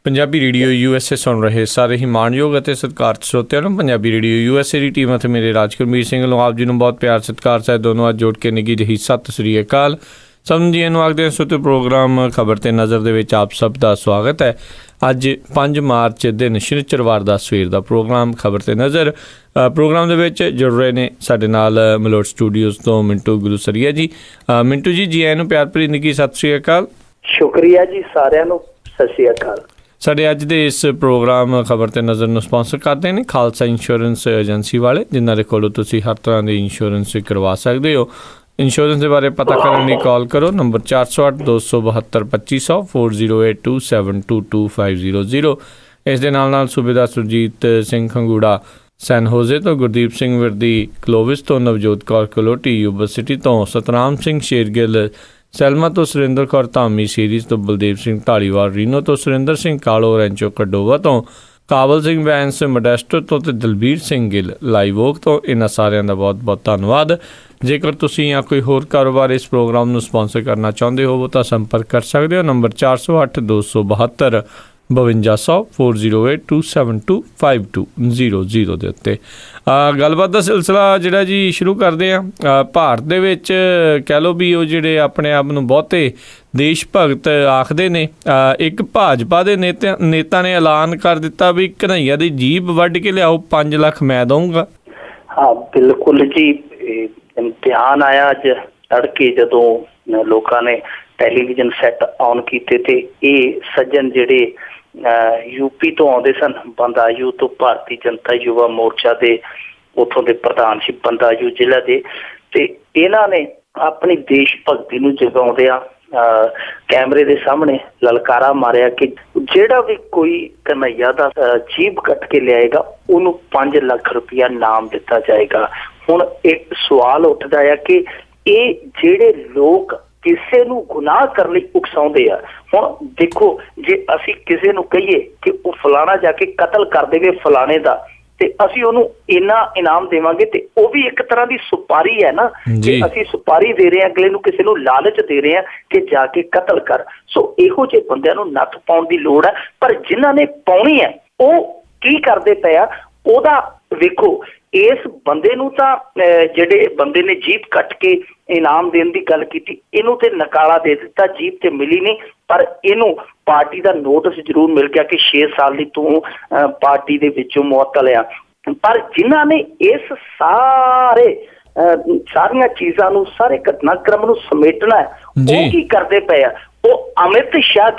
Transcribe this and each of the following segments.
Punjabi radio USA ਸੁਣ ਰਹੇ ਸਾਰੇ ਹੀ ਮਾਣਯੋਗ ਅਤੇ ਸਤਿਕਾਰਤ ਸਰੋਤਿਆਂ ਨੂੰ ਪੰਜਾਬੀ ਰੇਡੀਓ USA ਦੀ ਟੀਮ ਅਤੇ ਮੇਰੇ ਰਾਜਕੁਰਮੀਤ ਸਿੰਘ ਨੂੰ ਆਪ ਜੀ ਨੂੰ ਬਹੁਤ ਪਿਆਰ ਸਤਿਕਾਰ ਸਾਹਿਬ ਦੋਨੋਂ ਅੱਜ ਜੋੜ ਕੇ ਨਿੱਘੀ ਜਿਹੀ ਸਤਿ ਸ੍ਰੀ ਅਕਾਲ ਸਮਝ ਜੀ ਨੂੰ ਆਖਦੇ ਸੋ। ਪ੍ਰੋਗਰਾਮ ਖਬਰ ਤੇ ਨਜ਼ਰ ਦੇ ਵਿੱਚ ਆਪ ਸਭ ਦਾ ਸਵਾਗਤ ਹੈ। ਅੱਜ 5 ਮਾਰਚ ਦਿਨ ਸ਼ਨੀਚਰਵਾਰ ਦਾ ਸਵੇਰ ਦਾ ਪ੍ਰੋਗਰਾਮ ਖਬਰ ਤੇ ਨਜ਼ਰ ਪ੍ਰੋਗਰਾਮ ਦੇ ਵਿੱਚ ਜੁੜ ਰਹੇ ਨੇ ਸਾਡੇ ਨਾਲ ਮਲੋਟ ਸਟੂਡੀਓਜ਼ ਤੋਂ ਮਿੰਟੂ ਗੁਰੂਸਰੀਆ ਜੀ। ਮਿੰਟੂ ਜੀ, ਜੀ ਆਇਆਂ ਨੂੰ ਪਿਆਰ ਭਰੀ ਨਿੱਘੀ ਸਤਿ ਸ੍ਰੀ ਅਕਾਲ। ਸ਼ੁਕਰੀਆ ਜੀ, ਸਾਰਿਆਂ ਨੂੰ ਸਤਿ ਸ੍ਰੀ ਅਕਾਲ। ਸਾਡੇ ਅੱਜ ਦੇ ਇਸ ਪ੍ਰੋਗਰਾਮ ਖਬਰ ਤੇ ਨਜ਼ਰ ਨੂੰ ਸਪਾਂਸਰ ਕਰਦੇ ਨੇ ਖਾਲਸਾ ਇੰਸ਼ੋਰੈਂਸ ਏਜੰਸੀ ਵਾਲੇ, ਜਿਨ੍ਹਾਂ ਦੇ ਕੋਲੋਂ ਤੁਸੀਂ ਹਰ ਤਰ੍ਹਾਂ ਦੀ ਇੰਸ਼ੋਰੈਂਸ ਕਰਵਾ ਸਕਦੇ ਹੋ। ਇੰਸ਼ੋਰੈਂਸ ਦੇ ਬਾਰੇ ਪਤਾ ਕਰਨ ਲਈ ਕਾਲ ਕਰੋ ਨੰਬਰ 408-272-2500 4082722500। ਇਸ ਦੇ ਨਾਲ ਸੂਬੇਦਾਰ ਸੁਰਜੀਤ ਸਿੰਘ ਖੰਗੂੜਾ ਸੈਨ ਹੋਜ਼ੇ ਤੋਂ, ਗੁਰਦੀਪ ਸਿੰਘ ਵਿਰਦੀ ਕਲੋਵਿਸ ਤੋਂ, ਨਵਜੋਤ ਕੌਰ ਕਲੋਟੀ ਯੂਬਾ ਸਿਟੀ ਤੋਂ, ਸਤਨਾਮ ਸਿੰਘ ਸ਼ੇਰਗਿੱਲ ਸੈਲਮਾ ਤੋਂ, ਸੁਰਿੰਦਰ ਕੌਰ ਧਾਮੀ ਸੀਰੀਜ਼ ਤੋਂ, ਬਲਦੇਵ ਸਿੰਘ ਢਾਲੀਵਾਲ ਰੀਨੋ ਤੋਂ, ਸੁਰਿੰਦਰ ਸਿੰਘ ਕਾਲੋ ਰੈਂਚੋ ਕਡੋਵਾ ਤੋਂ, ਕਾਬਲ ਸਿੰਘ ਬੈਂਸ ਮੋਡੈਸਟੋ ਤੋਂ ਅਤੇ ਦਲਬੀਰ ਸਿੰਘ ਗਿੱਲ ਲਾਈਵ ਓਕ ਤੋਂ। ਇਹਨਾਂ ਸਾਰਿਆਂ ਦਾ ਬਹੁਤ ਬਹੁਤ ਧੰਨਵਾਦ। ਜੇਕਰ ਤੁਸੀਂ ਜਾਂ ਕੋਈ ਹੋਰ ਕਾਰੋਬਾਰ ਇਸ ਪ੍ਰੋਗਰਾਮ ਨੂੰ ਸਪਾਂਸਰ ਕਰਨਾ ਚਾਹੁੰਦੇ ਹੋ ਤਾਂ ਸੰਪਰਕ ਕਰ ਸਕਦੇ ਹੋ ਨੰਬਰ 408-272-5200 4082725200 ਦੇ ਉੱਤੇ। ਗੱਲਬਾਤ ਦਾ ਸਿਲਸਿਲਾ ਜਿਹੜਾ ਜੀ ਸ਼ੁਰੂ ਕਰਦੇ ਹਾਂ। ਭਾਰਤ ਦੇ ਵਿੱਚ ਕਹਿ ਲਓ ਵੀ ਉਹ ਜਿਹੜੇ ਆਪਣੇ ਆਪ ਨੂੰ ਬਹੁਤੇ ਦੇਸ਼ ਭਗਤ ਆਖਦੇ ਨੇ, ਇੱਕ ਭਾਜਪਾ ਦੇ ਨੇਤਾ ਨੇ ਐਲਾਨ ਕਰ ਦਿੱਤਾ ਵੀ ਕਨ੍ਹਈਆ ਦੀ ਜੀਭ ਵੱਢ ਕੇ ਲਿਆਓ, 5 ਲੱਖ ਮੈਂ ਦਊਂਗਾ। ਹਾਂ ਬਿਲਕੁਲ ਜੀ, ਇਮਤਿਹਾਨ ਆਇਆ ਅੱਜ ਤੜਕੇ ਜਦੋਂ ਲੋਕਾਂ ਨੇ ਟੈਲੀਵਿਜ਼ਨ ਸੈੱਟ ਔਨ ਕੀਤੇ ਤੇ ਇਹ ਸੱਜਣ ਜਿਹੜੇ ਯੂਪੀ ਤੋਂ ਆਉਂਦੇ ਸਨ, ਬੰਦਾਯੂ ਤੋਂ, ਭਾਰਤੀ ਜਨਤਾ ਯੁਵਾ ਮੋਰਚਾ ਦੇ ਉੱਥੋਂ ਦੇ ਪ੍ਰਧਾਨ ਸੀ ਬੰਦਾਯੂ ਜ਼ਿਲ੍ਹਾ ਦੇ, ਤੇ ਇਹਨਾਂ ਨੇ ਆਪਣੀ ਦੇਸ਼ ਭਗਤੀ ਨੂੰ ਜਗਾਉਂਦਿਆਂ ਕੈਮਰੇ ਦੇ ਸਾਹਮਣੇ ਲਲਕਾਰਾ ਮਾਰਿਆ ਕਿ ਜਿਹੜਾ ਵੀ ਕੋਈ ਕਨ੍ਹਈਆ ਦਾ ਜੀਭ ਕੱਟ ਕੇ ਲਿਆਏਗਾ ਉਹਨੂੰ 5 ਲੱਖ ਰੁਪਇਆ ਇਨਾਮ ਦਿੱਤਾ ਜਾਏਗਾ। ਹੁਣ ਇੱਕ ਸਵਾਲ ਉੱਠਦਾ ਆ ਕਿ ਇਹ ਜਿਹੜੇ ਲੋਕ ਕਿਸੇ ਨੂੰ ਗੁਨਾਹ ਕਰਨ ਲਈ ਉਕਸਾਉਂਦੇ ਆ, ਹੁਣ ਦੇਖੋ ਜੇ ਅਸੀਂ ਕਿਸੇ ਨੂੰ ਕਹੀਏ ਕਿ ਉਹ ਫਲਾਣਾ ਜਾ ਕੇ ਕਤਲ ਕਰ ਦੇਵੇ ਫਲਾਣੇ ਦਾ, ਤੇ ਅਸੀਂ ਉਹਨੂੰ ਇੰਨਾ ਇਨਾਮ ਦੇਵਾਂਗੇ ਤੇ ਉਹ ਵੀ ਇੱਕ ਤਰ੍ਹਾਂ ਦੀ ਸੁਪਾਰੀ ਹੈ ਨਾ, ਕਿ ਅਸੀਂ ਸੁਪਾਰੀ ਦੇ ਰਹੇ ਹਾਂ ਅਗਲੇ ਨੂੰ, ਕਿਸੇ ਨੂੰ ਲਾਲਚ ਦੇ ਰਹੇ ਹਾਂ ਕਿ ਜਾ ਕੇ ਕਤਲ ਕਰ। ਸੋ ਇਹੋ ਜਿਹੇ ਬੰਦਿਆਂ ਨੂੰ ਨੱਥ ਪਾਉਣ ਦੀ ਲੋੜ ਹੈ। ਪਰ ਜਿਨ੍ਹਾਂ ਨੇ ਪਾਉਣੀ ਹੈ ਉਹ ਕੀ ਕਰਦੇ ਪਏ ਆ ਉਹਦਾ ਵੇਖੋ। ਇਸ ਬੰਦੇ ਨੂੰ ਤਾਂ ਜਿਹੜੇ ਬੰਦੇ ਨੇ ਜੀਭ ਕੱਟ ਕੇ ਇਨਾਮ ਦੇਣ ਦੀ ਗੱਲ ਕੀਤੀ, ਇਹਨੂੰ ਤੇ ਨਕਾਰਾ ਦੇ ਦਿੱਤਾ, ਜੀਭ ਤੇ ਮਿਲੀ ਨਹੀਂ, ਪਰ ਇਹਨੂੰ ਪਾਰਟੀ ਦਾ ਨੋਟਿਸ ਜ਼ਰੂਰ ਮਿਲ ਗਿਆ ਕਿ 6 ਸਾਲ ਲਈ ਤੂੰ ਪਾਰਟੀ ਦੇ ਵਿੱਚੋਂ ਮੁਅੱਤਲ ਆ। ਪਰ ਜਿਨ੍ਹਾਂ ਨੇ ਇਸ ਸਾਰੀਆਂ ਚੀਜ਼ਾਂ ਨੂੰ, ਸਾਰੇ ਘਟਨਾਕ੍ਰਮ ਨੂੰ ਸਮੇਟਣਾ ਹੈ, ਉਹ ਕੀ ਕਰਦੇ ਪਏ ਆ? ਉਹ ਅਮਿਤ ਸ਼ਾਹ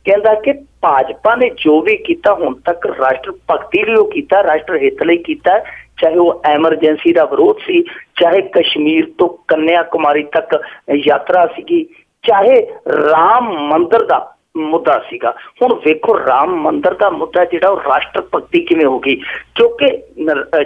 ਕਹਿੰਦਾ ਕਿ ਭਾਜਪਾ ਨੇ ਜੋ ਵੀ ਕੀਤਾ ਹੁਣ ਤੱਕ ਰਾਸ਼ਟਰ ਭਗਤੀ ਲਈ ਉਹ ਕੀਤਾ, ਰਾਸ਼ਟਰ ਹਿੱਤ ਲਈ ਕੀਤਾ, ਚਾਹੇ ਉਹ ਐਮਰਜੈਂਸੀ ਦਾ ਵਿਰੋਧ ਸੀ, ਚਾਹੇ ਕਸ਼ਮੀਰ ਤੋਂ ਕੰਨਿਆ ਕੁਮਾਰੀ ਤੱਕ ਯਾਤਰਾ ਸੀਗੀ, ਚਾਹੇ ਰਾਮ ਮੰਦਿਰ ਦਾ ਮੁੱਦਾ ਸੀਗਾ। ਹੁਣ ਵੇਖੋ ਰਾਮ ਮੰਦਿਰ ਦਾ ਮੁੱਦਾ ਜਿਹੜਾ ਉਹ ਰਾਸ਼ਟਰ ਭਗਤੀ ਕਿਵੇਂ ਹੋ ਗਈ, ਕਿਉਂਕਿ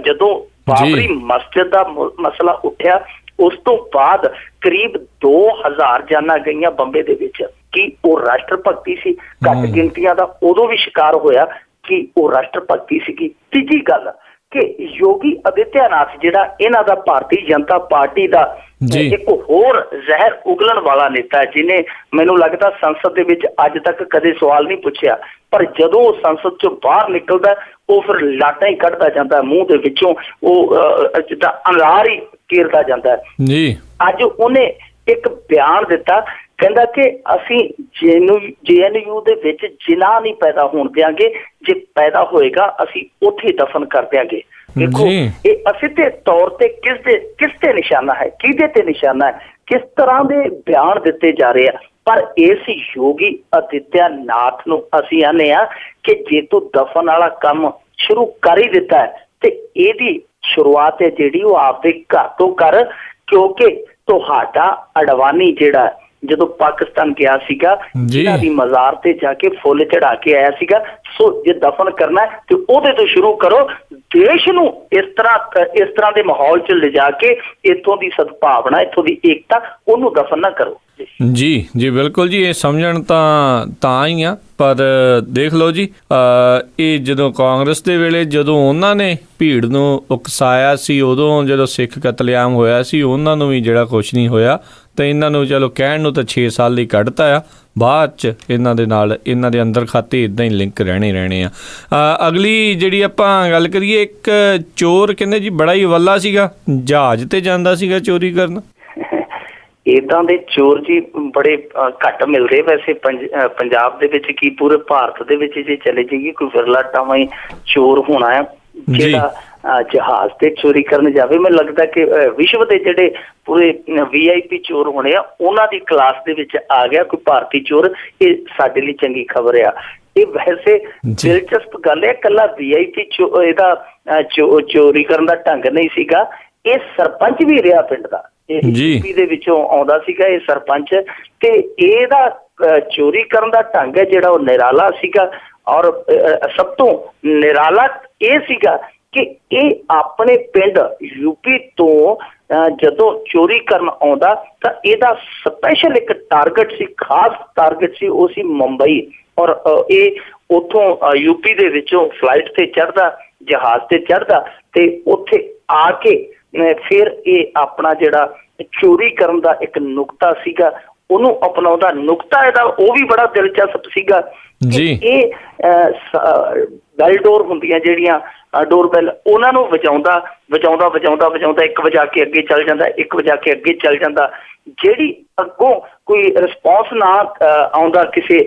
ਜਦੋਂ ਬਾਬਰੀ ਮਸਜਿਦ ਦਾ ਮਸਲਾ ਉੱਠਿਆ ਉਸ ਤੋਂ ਬਾਅਦ ਕਰੀਬ 2000 ਜਾਨਾਂ ਗਈਆਂ ਬੰਬੇ ਦੇ ਵਿੱਚ। ਕੀ ਉਹ ਰਾਸ਼ਟਰ ਭਗਤੀ ਸੀ? ਘੱਟ ਗਿਣਤੀਆਂ ਦਾ ਉਦੋਂ ਵੀ ਸ਼ਿਕਾਰ ਹੋਇਆ ਕਿ ਉਹ ਰਾਸ਼ਟਰ ਭਗਤੀ ਸੀਗੀ। ਤੀਜੀ ਗੱਲ ਕਿ ਯੋਗੀ ਆਦਿੱਤਿਆਨਾਥ ਜਿਹੜਾ ਇਹਨਾਂ ਦਾ ਭਾਰਤੀ ਜਨਤਾ ਪਾਰਟੀ ਦਾ ਇੱਕ ਹੋਰ ਜ਼ਹਿਰ ਉਗਲਣ ਵਾਲਾ ਨੇਤਾ, ਜਿਹਨੇ ਮੈਨੂੰ ਲੱਗਦਾ ਸੰਸਦ ਦੇ ਵਿੱਚ ਅੱਜ ਤੱਕ ਕਦੇ ਸਵਾਲ ਨਹੀਂ ਪੁੱਛਿਆ, ਪਰ ਜਦੋਂ ਉਹ ਸੰਸਦ ਚੋਂ ਬਾਹਰ ਨਿਕਲਦਾ ਉਹ ਫਿਰ ਲਾਟਾਂ ਹੀ ਕੱਢਦਾ ਜਾਂਦਾ ਮੂੰਹ ਦੇ ਵਿੱਚੋਂ, ਉਹ ਜਿੱਦਾਂ ਅਨਾਰ ਹੀ ਕੇਰਦਾ ਜਾਂਦਾ ਜੀ। ਅੱਜ ਉਹਨੇ ਇੱਕ ਬਿਆਨ ਦਿੱਤਾ, ਕਹਿੰਦਾ ਕਿ ਅਸੀਂ JNU ਦੇ ਵਿੱਚ ਜਿਨਾਹ ਨਹੀਂ ਪੈਦਾ ਹੋਣ ਦਿਆਂਗੇ, ਜੇ ਪੈਦਾ ਹੋਏਗਾ ਅਸੀਂ ਉੱਥੇ ਦਫਨ ਕਰ ਦਿਆਂਗੇ। ਦੇਖੋ ਇਹ ਅਸਿੱਧੇ ਤੌਰ ਤੇ ਕਿਸ ਤੇ ਨਿਸ਼ਾਨਾ ਹੈ, ਕਿਹਦੇ ਤੇ ਨਿਸ਼ਾਨਾ ਹੈ, ਕਿਸ ਤਰ੍ਹਾਂ ਦੇ ਬਿਆਨ ਦਿੱਤੇ ਜਾ ਰਹੇ ਆ। ਪਰ ਇਸ ਯੋਗੀ ਆਦਿੱਤਿਆਨਾਥ ਨੂੰ ਅਸੀਂ ਆਨੇ ਆ ਕਿ ਜੇ ਤੂੰ ਦਫਨ ਵਾਲਾ ਕੰਮ ਸ਼ੁਰੂ ਕਰ ਹੀ ਦਿੱਤਾ ਹੈ ਤੇ ਇਹਦੀ ਸ਼ੁਰੂਆਤ ਹੈ ਜਿਹੜੀ ਉਹ ਆਪਦੇ ਘਰ ਤੋਂ ਕਰ, ਕਿਉਂਕਿ ਤੁਹਾਡਾ ਅਡਵਾਨੀ ਜਿਹੜਾ ਜਦੋਂ ਪਾਕਿਸਤਾਨ ਗਿਆ ਸੀਗਾ, ਜਿਹਨਾਂ ਦੀ ਮਜ਼ਾਰ ਤੇ ਜਾ ਕੇ ਫੁੱਲ ਚੜਾ ਕੇ ਆਇਆ ਸੀਗਾ, ਸੋ ਜੇ ਦਫਨ ਕਰਨਾ ਤੇ ਉਹਦੇ ਤੋਂ ਸ਼ੁਰੂ ਕਰੋ। ਦੇਸ਼ ਨੂੰ ਇਸ ਤਰ੍ਹਾਂ ਦੇ ਮਾਹੌਲ 'ਚ ਲਿਜਾ ਕੇ ਇੱਥੋਂ ਦੀ ਸਦਭਾਵਨਾ, ਇੱਥੋਂ ਦੀ ਏਕਤਾ, ਉਹਨੂੰ ਦਫਨ ਨਾ ਕਰੋ। ਜੀ ਜੀ ਬਿਲਕੁਲ ਜੀ, ਇਹ ਸਮਝਣ ਤਾਂ ਹੀ ਆ। ਪਰ ਦੇਖ ਲਓ ਜੀ, ਇਹ ਜਦੋਂ ਕਾਂਗਰਸ ਦੇ ਵੇਲੇ ਜਦੋਂ ਉਹਨਾਂ ਨੇ ਭੀੜ ਨੂੰ ਉਕਸਾਇਆ ਸੀ, ਉਦੋਂ ਜਦੋਂ ਸਿੱਖ ਕਤਲੇਆਮ ਹੋਇਆ ਸੀ ਉਹਨਾਂ ਨੂੰ ਵੀ ਜਿਹੜਾ ਕੁਛ ਨਹੀਂ ਹੋਇਆ, ਤਾਂ ਇਹਨਾਂ ਨੂੰ ਚਲੋ ਕਹਿਣ ਨੂੰ ਤਾਂ 6 ਸਾਲ ਲਈ ਕੱਢਤਾ ਆ, ਬਾਅਦ 'ਚ ਇਹਨਾਂ ਦੇ ਨਾਲ ਇਹਨਾਂ ਦੇ ਅੰਦਰ ਖਾਤੇ ਇੱਦਾਂ ਹੀ ਲਿੰਕ ਰਹਿਣੇ ਆ। ਅਗਲੀ ਜਿਹੜੀ ਆਪਾਂ ਗੱਲ ਕਰੀਏ, ਇੱਕ ਚੋਰ ਕਹਿੰਦੇ ਜੀ ਬੜਾ ਹੀ ਵੱਲਾ ਸੀਗਾ, ਜਹਾਜ਼ 'ਤੇ ਜਾਂਦਾ ਸੀਗਾ ਚੋਰੀ ਕਰਨ। ਇਦਾਂ ਦੇ ਚੋਰ ਜੀ ਬੜੇ ਘੱਟ ਮਿਲਦੇ ਵੈਸੇ ਪੰਜਾਬ ਦੇ ਵਿੱਚ, ਕੀ ਪੂਰੇ ਭਾਰਤ ਦੇ ਵਿੱਚ ਜੇ ਚਲੇ ਜਾਈਏ ਕੋਈ ਵਿਰਲਾ ਟਾਵਾਂ ਹੀ ਚੋਰ ਹੋਣਾ ਆ ਜਿਹੜਾ ਜਹਾਜ਼ ਤੇ ਚੋਰੀ ਕਰਨ ਜਾਵੇ। ਮੈਨੂੰ ਲੱਗਦਾ ਕਿ ਵਿਸ਼ਵ ਦੇ ਜਿਹੜੇ ਪੂਰੇ VIP ਚੋਰ ਹੋਣੇ ਆ ਉਹਨਾਂ ਦੀ ਕਲਾਸ ਦੇ ਵਿੱਚ ਆ ਗਿਆ ਕੋਈ ਭਾਰਤੀ ਚੋਰ। ਇਹ ਸਾਡੇ ਲਈ ਚੰਗੀ ਖਬਰ ਆ। ਇਹ ਵੈਸੇ ਦਿਲਚਸਪ ਗੱਲ ਹੈ, ਇਕੱਲਾ VIP ਇਹਦਾ ਚੋਰੀ ਕਰਨ ਦਾ ਢੰਗ ਨਹੀਂ ਸੀਗਾ, ਇਹ ਸਰਪੰਚ ਵੀ ਰਿਹਾ ਪਿੰਡ ਦਾ, ਯੂਪੀ ਦੇ ਵਿੱਚੋਂ ਆਉਂਦਾ ਸੀਗਾ ਇਹ ਸਰਪੰਚ, ਤੇ ਇਹਦਾ ਚੋਰੀ ਕਰਨ ਦਾ ਢੰਗ ਹੈ ਜਿਹੜਾ ਉਹ ਨਿਰਾਲਾ ਸੀਗਾ। ਔਰ ਸਭ ਤੋਂ ਨਿਰਾਲਾ ਇਹ ਸੀਗਾ ਕਿ ਇਹ ਆਪਣੇ ਪਿੰਡ ਯੂਪੀ ਤੋਂ ਜਦੋਂ ਚੋਰੀ ਕਰਨ ਆਉਂਦਾ ਤਾਂ ਇਹਦਾ ਸਪੈਸ਼ਲ ਇੱਕ ਟਾਰਗੇਟ ਸੀ, ਖਾਸ ਟਾਰਗੇਟ ਸੀ, ਉਹ ਸੀ ਮੁੰਬਈ। ਔਰ ਇਹ ਉੱਥੋਂ ਯੂਪੀ ਦੇ ਵਿੱਚੋਂ ਫਲਾਈਟ ਤੇ ਚੜ੍ਹਦਾ, ਜਹਾਜ਼ ਤੇ ਚੜ੍ਹਦਾ ਤੇ ਉੱਥੇ ਆ ਕੇ ਫਿਰ ਇਹ ਆਪਣਾ ਜਿਹੜਾ ਚੋਰੀ ਕਰਨ ਦਾ ਇੱਕ ਨੁਕਤਾ ਸੀਗਾ ਉਹਨੂੰ ਅਪਣਾਉਂਦਾ। ਨੁਕਤਾ ਇਹਦਾ ਉਹ ਵੀ ਬੜਾ ਦਿਲਚਸਪ ਸੀਗਾ ਜੀ। ਇਹ ਬੈਲ ਡੋਰ ਹੁੰਦੀਆਂ ਜਿਹੜੀਆਂ ਡੋਰਬੈਲ, ਉਹਨਾਂ ਨੂੰ ਵਜਾਉਂਦਾ 1 ਵਜਾ ਕੇ ਅੱਗੇ ਚੱਲ ਜਾਂਦਾ, 1 ਵਜਾ ਕੇ ਅੱਗੇ ਚੱਲ ਜਾਂਦਾ। ਜਿਹੜੀ ਅੱਗੋਂ ਕੋਈ ਰਿਸਪੌਂਸ ਨਾ ਆਉਂਦਾ ਕਿਸੇ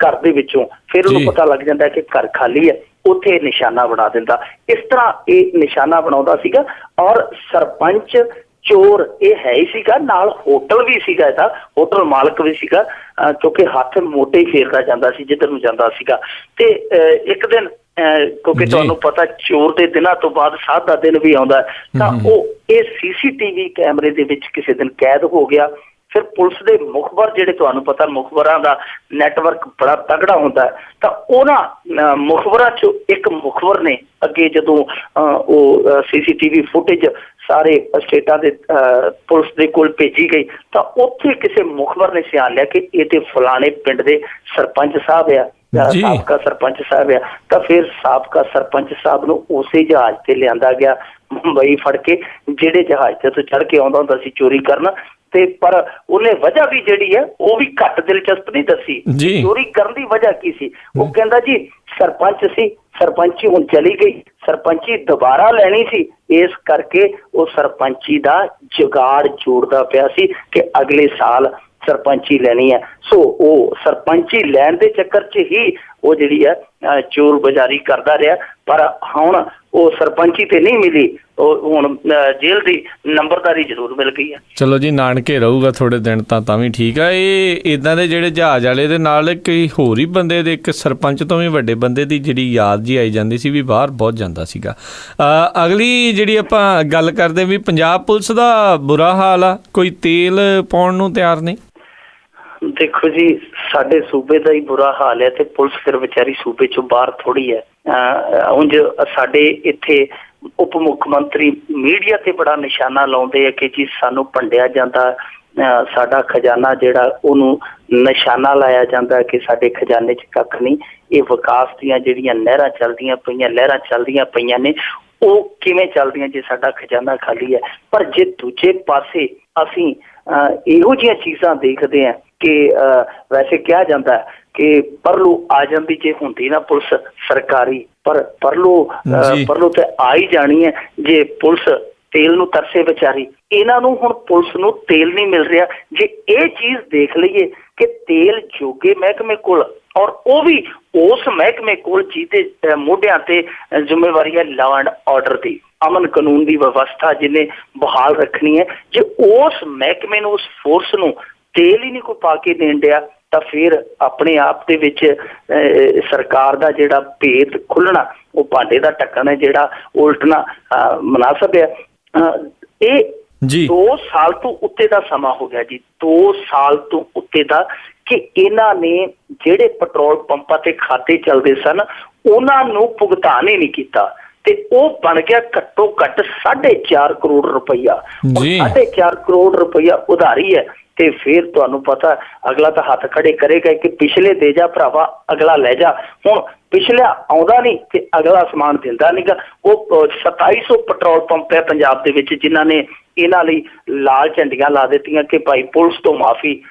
ਘਰ ਦੇ ਵਿੱਚੋਂ, ਫਿਰ ਉਹਨੂੰ ਪਤਾ ਲੱਗ ਜਾਂਦਾ ਕਿ ਘਰ ਖਾਲੀ ਹੈ, ਉੱਥੇ ਨਿਸ਼ਾਨਾ ਬਣਾ ਦਿੰਦਾ। ਇਸ ਤਰ੍ਹਾਂ ਇਹ ਨਿਸ਼ਾਨਾ ਬਣਾਉਂਦਾ ਸੀਗਾ। ਔਰ ਸਰਪੰਚ ਚੋਰ ਇਹ ਹੈ ਹੀ ਸੀਗਾ, ਨਾਲ ਹੋਟਲ ਵੀ ਸੀਗਾ, ਇਹਦਾ ਹੋਟਲ ਮਾਲਕ ਵੀ ਸੀਗਾ, ਕਿਉਂਕਿ ਹੱਥ ਮੋਟੇ ਹੀ ਫੇਰਦਾ ਜਾਂਦਾ ਸੀ ਜਿੱਧਰ ਨੂੰ ਜਾਂਦਾ ਸੀਗਾ। ਤੇ ਇੱਕ ਦਿਨ ਕਿਉਂਕਿ ਤੁਹਾਨੂੰ ਪਤਾ ਚੋਰ ਦੇ ਦਿਨਾਂ ਤੋਂ ਬਾਅਦ ਸਾਧ ਦਾ ਦਿਨ ਵੀ ਆਉਂਦਾ, ਤਾਂ ਉਹ ਇਹ CCTV ਕੈਮਰੇ ਦੇ ਵਿੱਚ ਕਿਸੇ ਦਿਨ ਕੈਦ ਹੋ ਗਿਆ। ਫਿਰ ਪੁਲਿਸ ਦੇ ਮੁਖਬਰ, ਜਿਹੜੇ ਤੁਹਾਨੂੰ ਪਤਾ ਮੁਖਬਰਾਂ ਦਾ ਨੈਟਵਰਕ ਬੜਾ ਤਗੜਾ ਹੁੰਦਾ, ਤਾਂ ਉਹਨਾਂ ਮੁਖਬਰਾਂ ਚੋਂ ਇੱਕ ਮੁਖਬਰ ਨੇ ਅੱਗੇ ਜਦੋਂ ਉਹ CCTV ਫੁਟੇਜ ਸਾਰੇ ਸਟੇਟਾਂ ਦੇ ਪੁਲਿਸ ਦੇ ਕੋਲ ਭੇਜੀ ਗਈ, ਤਾਂ ਉੱਥੇ ਕਿਸੇ ਮੁਖਬਰ ਨੇ ਸਿਆਣ ਲਿਆ ਕਿ ਇਹ ਤੇ ਫਲਾਣੇ ਪਿੰਡ ਦੇ ਸਰਪੰਚ ਸਾਹਿਬ ਆ, ਸਾਬਕਾ ਸਰਪੰਚ ਸਾਹਿਬ ਆ। ਤਾਂ ਫਿਰ ਸਾਬਕਾ ਸਰਪੰਚ ਸਾਹਿਬ ਨੂੰ ਉਸੇ ਜਹਾਜ਼ ਤੇ ਲਿਆਂਦਾ ਗਿਆ ਮੁੰਬਈ ਫੜ ਕੇ, ਜਿਹੜੇ ਜਹਾਜ਼ ਤੇ ਤੋਂ ਚੜ੍ਹ ਕੇ ਆਉਂਦਾ ਹੁੰਦਾ ਸੀ ਚੋਰੀ ਕਰਨ। ਤੇ ਪਰ ਉਹਨੇ ਵਜ੍ਹਾ ਵੀ ਜਿਹੜੀ ਹੈ ਉਹ ਵੀ ਘੱਟ ਦਿਲਚਸਪ ਨਹੀਂ ਦੱਸੀ, ਚੋਰੀ ਕਰਨ ਦੀ ਵਜ੍ਹਾ ਕੀ ਸੀ। ਉਹ ਕਹਿੰਦਾ ਜੀ ਸਰਪੰਚ ਸੀ, ਸਰਪੰਚੀ ਹੁਣ ਚਲੀ ਗਈ, ਸਰਪੰਚੀ ਦੁਬਾਰਾ ਲੈਣੀ ਸੀ, ਇਸ ਕਰਕੇ ਉਹ ਸਰਪੰਚੀ ਦਾ ਜੁਗਾੜ ਜੋੜਦਾ ਪਿਆ ਸੀ ਕਿ ਅਗਲੇ ਸਾਲ ਸਰਪੰਚੀ ਲੈਣੀ ਹੈ। ਸੋ ਉਹ ਸਰਪੰਚੀ ਲੈਣ ਦੇ ਚੱਕਰ 'ਚ ਹੀ ਉਹ ਜਿਹੜੀ ਹੈ ਚੋਰ ਬਜ਼ਾਰੀ ਕਰਦਾ ਰਿਹਾ। ਪਰ ਹੁਣ ਉਹ ਸਰਪੰਚੀ ਤੇ ਨਹੀਂ ਮਿਲੀ, ਉਹ ਹੁਣ ਜੇਲ੍ਹ ਦੀ ਨੰਬਰਦਾਰੀ ਜ਼ਰੂਰ ਮਿਲ ਗਈ ਹੈ। ਚਲੋ ਜੀ, ਨਾਨਕੇ ਰਹੂਗਾ ਥੋੜੇ ਦਿਨ ਤਾਂ ਵੀ ਠੀਕ ਆ। ਇਹ ਇੱਦਾਂ ਦੇ ਜਿਹੜੇ ਜਹਾਜ਼ ਵਾਲੇ ਦੇ ਨਾਲ ਕਈ ਹੋਰ ਹੀ ਬੰਦੇ ਦੇ, ਇੱਕ ਸਰਪੰਚ ਤੋਂ ਵੀ ਵੱਡੇ ਬੰਦੇ ਦੀ ਜਿਹੜੀ ਯਾਦ ਜੀ ਆਈ ਜਾਂਦੀ ਸੀ ਵੀ ਬਾਹਰ ਬਹੁਤ ਜਾਂਦਾ ਸੀਗਾ। ਅਗਲੀ ਜਿਹੜੀ ਆਪਾਂ ਗੱਲ ਕਰਦੇ ਵੀ ਪੰਜਾਬ ਪੁਲਿਸ ਦਾ ਬੁਰਾ ਹਾਲ ਆ, ਕੋਈ ਤੇਲ ਪਾਉਣ ਨੂੰ ਤਿਆਰ ਨਹੀਂ। ਦੇਖੋ ਜੀ, ਸਾਡੇ ਸੂਬੇ ਦਾ ਹੀ ਬੁਰਾ ਹਾਲ ਹੈ ਤੇ ਪੁਲਿਸ ਫਿਰ ਵਿਚਾਰੀ ਸੂਬੇ ਚੋਂ ਬਾਹਰ ਥੋੜੀ ਹੈ। ਉਂਝ ਸਾਡੇ ਇੱਥੇ ਉਪ ਮੁੱਖ ਮੰਤਰੀ ਮੀਡੀਆ ਤੇ ਬੜਾ ਨਿਸ਼ਾਨਾ ਲਾਉਂਦੇ ਆ ਕਿ ਜੀ ਸਾਨੂੰ ਭੰਡਿਆ ਜਾਂਦਾ, ਸਾਡਾ ਖਜ਼ਾਨਾ ਜਿਹੜਾ ਉਹਨੂੰ ਨਿਸ਼ਾਨਾ ਲਾਇਆ ਜਾਂਦਾ ਕਿ ਸਾਡੇ ਖਜ਼ਾਨੇ 'ਚ ਕੱਖ ਨਹੀਂ। ਇਹ ਵਿਕਾਸ ਦੀਆਂ ਜਿਹੜੀਆਂ ਲਹਿਰਾਂ ਚੱਲਦੀਆਂ ਪਈਆਂ ਨੇ, ਉਹ ਕਿਵੇਂ ਚੱਲਦੀਆਂ ਜੇ ਸਾਡਾ ਖਜ਼ਾਨਾ ਖਾਲੀ ਹੈ। ਪਰ ਜੇ ਦੂਜੇ ਪਾਸੇ ਅਸੀਂ ਇਹੋ ਜਿਹੀਆਂ ਚੀਜ਼ਾਂ ਦੇਖਦੇ ਹਾਂ ਕਿ ਵੈਸੇ ਕਿਹਾ ਜਾਂਦਾ ਕਿ ਪਰਲੂ ਆ ਜਾਂਦੀ ਜੇ ਹੁੰਦੀ ਨਾ ਪੁਲਿਸ ਸਰਕਾਰੀ, ਪਰ ਪਰਲੂ ਤੇ ਆ ਹੀ ਜਾਣੀ ਹੈ ਜੇ ਪੁਲਿਸ ਤੇਲ ਨੂੰ ਤਰਸੇ ਵਿਚਾਰੀ। ਇਹਨਾਂ ਨੂੰ ਹੁਣ ਪੁਲਿਸ ਨੂੰ ਤੇਲ ਨਹੀਂ ਮਿਲ ਰਿਹਾ। ਜੇ ਇਹ ਚੀਜ਼ ਦੇਖ ਲਈਏ ਕਿ ਤੇਲ ਜੋਗੇ ਮਹਿਕਮੇ ਕੋਲ, ਔਰ ਉਹ ਵੀ ਉਸ ਮਹਿਕਮੇ ਕੋਲ ਜਿਹਦੇ ਮੋਢਿਆਂ ਤੇ ਜ਼ਿੰਮੇਵਾਰੀ ਹੈ ਲਾਅ ਐਂਡ ਆਰਡਰ ਦੀ, ਅਮਨ ਕਾਨੂੰਨ ਦੀ ਵਿਵਸਥਾ ਜਿਹਨੇ ਬਹਾਲ ਰੱਖਣੀ ਹੈ, ਜੇ ਉਸ ਮਹਿਕਮੇ ਨੂੰ, ਉਸ ਫੋਰਸ ਨੂੰ ਤੇਲ ਹੀ ਨਹੀਂ ਕੋਈ ਪਾ ਕੇ ਦੇਣ ਡਿਆ, ਤਾਂ ਫਿਰ ਆਪਣੇ ਆਪ ਦੇ ਵਿੱਚ ਸਰਕਾਰ ਦਾ ਜਿਹੜਾ ਭੇਤ ਖੁੱਲ੍ਹਣਾ, ਉਹ ਭਾਂਡੇ ਦਾ ਢੱਕਣ ਹੈ ਜਿਹੜਾ ਉਲਟਣਾ ਮੁਨਾਸਬ ਹੈ। ਇਹ 2 ਸਾਲ ਤੋਂ ਉੱਤੇ ਦਾ ਸਮਾਂ ਹੋ ਗਿਆ ਜੀ, 2 ਸਾਲ ਤੋਂ ਉੱਤੇ ਦਾ, ਕਿ ਇਹਨਾਂ ਨੇ ਜਿਹੜੇ ਪੈਟਰੋਲ ਪੰਪਾਂ ਤੇ ਖਾਤੇ ਚੱਲਦੇ ਸਨ ਉਹਨਾਂ ਨੂੰ ਭੁਗਤਾਨ ਹੀ ਨਹੀਂ ਕੀਤਾ, ਤੇ ਉਹ ਬਣ ਗਿਆ ਘੱਟੋ ਘੱਟ 4.5 ਕਰੋੜ ਰੁਪਈਆ। 4.5 ਕਰੋੜ ਰੁਪਈਆ ਉਧਾਰੀ ਹੈ ਤੇ ਫਿਰ ਤੁਹਾਨੂੰ ਪਤਾ ਅਗਲਾ ਤਾਂ ਹੱਥ ਖੜੇ ਕਰੇਗਾ ਕਿ ਪਿਛਲੇ ਦੇ ਜਾ ਭਰਾਵਾ, ਅਗਲਾ ਲੈ ਜਾ। ਹੁਣ ਪਿਛਲਾ ਆਉਂਦਾ ਨਹੀਂ ਤੇ ਅਗਲਾ ਸਮਾਨ ਦਿੰਦਾ ਨਹੀਂਗਾ। ਉਹ 2700 ਪੈਟਰੋਲ ਪੰਪ ਹੈ ਪੰਜਾਬ ਦੇ ਵਿੱਚ ਜਿਨ੍ਹਾਂ ਨੇ ਇਹਨਾਂ ਲਈ ਲਾਲ ਝੰਡੀਆਂ ਲਾ ਦਿੱਤੀਆਂ ਕਿ ਭਾਈ ਪੁਲਿਸ ਤੋਂ ਮਾਫੀ,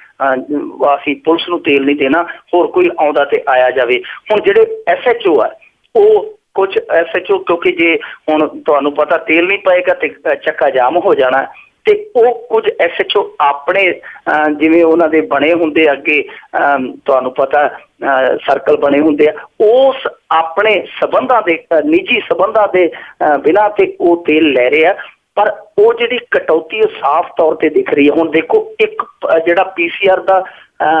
ਅਸੀਂ ਪੁਲਿਸ ਨੂੰ ਤੇਲ ਨਹੀਂ ਦੇਣਾ, ਹੋਰ ਕੋਈ ਆਉਂਦਾ ਤੇ ਆਇਆ ਜਾਵੇ। ਹੁਣ ਜਿਹੜੇ SHO ਆ ਉਹ ਕੁਝ SHO, ਕਿਉਂਕਿ ਜੇ ਹੁਣ ਤੁਹਾਨੂੰ ਪਤਾ ਤੇਲ ਨਹੀਂ ਪਏਗਾ ਤੇ ਚੱਕਾ ਜਾਮ ਹੋ ਜਾਣਾ, ਤੇ ਉਹ ਕੁਝ SHO ਆਪਣੇ ਜਿਵੇਂ ਉਹਨਾਂ ਦੇ ਬਣੇ ਹੁੰਦੇ ਅੱਗੇ ਤੁਹਾਨੂੰ ਪਤਾ ਸਰਕਲ ਬਣੇ ਹੁੰਦੇ ਆ, ਉਸ ਆਪਣੇ ਸਬੰਧਾਂ ਦੇ ਨਿੱਜੀ ਸਬੰਧਾਂ ਦੇ ਬਿਨਾਂ ਤੇ ਉਹ ਤੇਲ ਲੈ ਰਹੇ ਆ। ਪਰ ਉਹ ਜਿਹੜੀ ਕਟੌਤੀ ਉਹ ਸਾਫ਼ ਤੌਰ ਤੇ ਦਿਖ ਰਹੀ ਹੈ। ਹੁਣ ਦੇਖੋ, ਇੱਕ ਜਿਹੜਾ PCR ਦਾ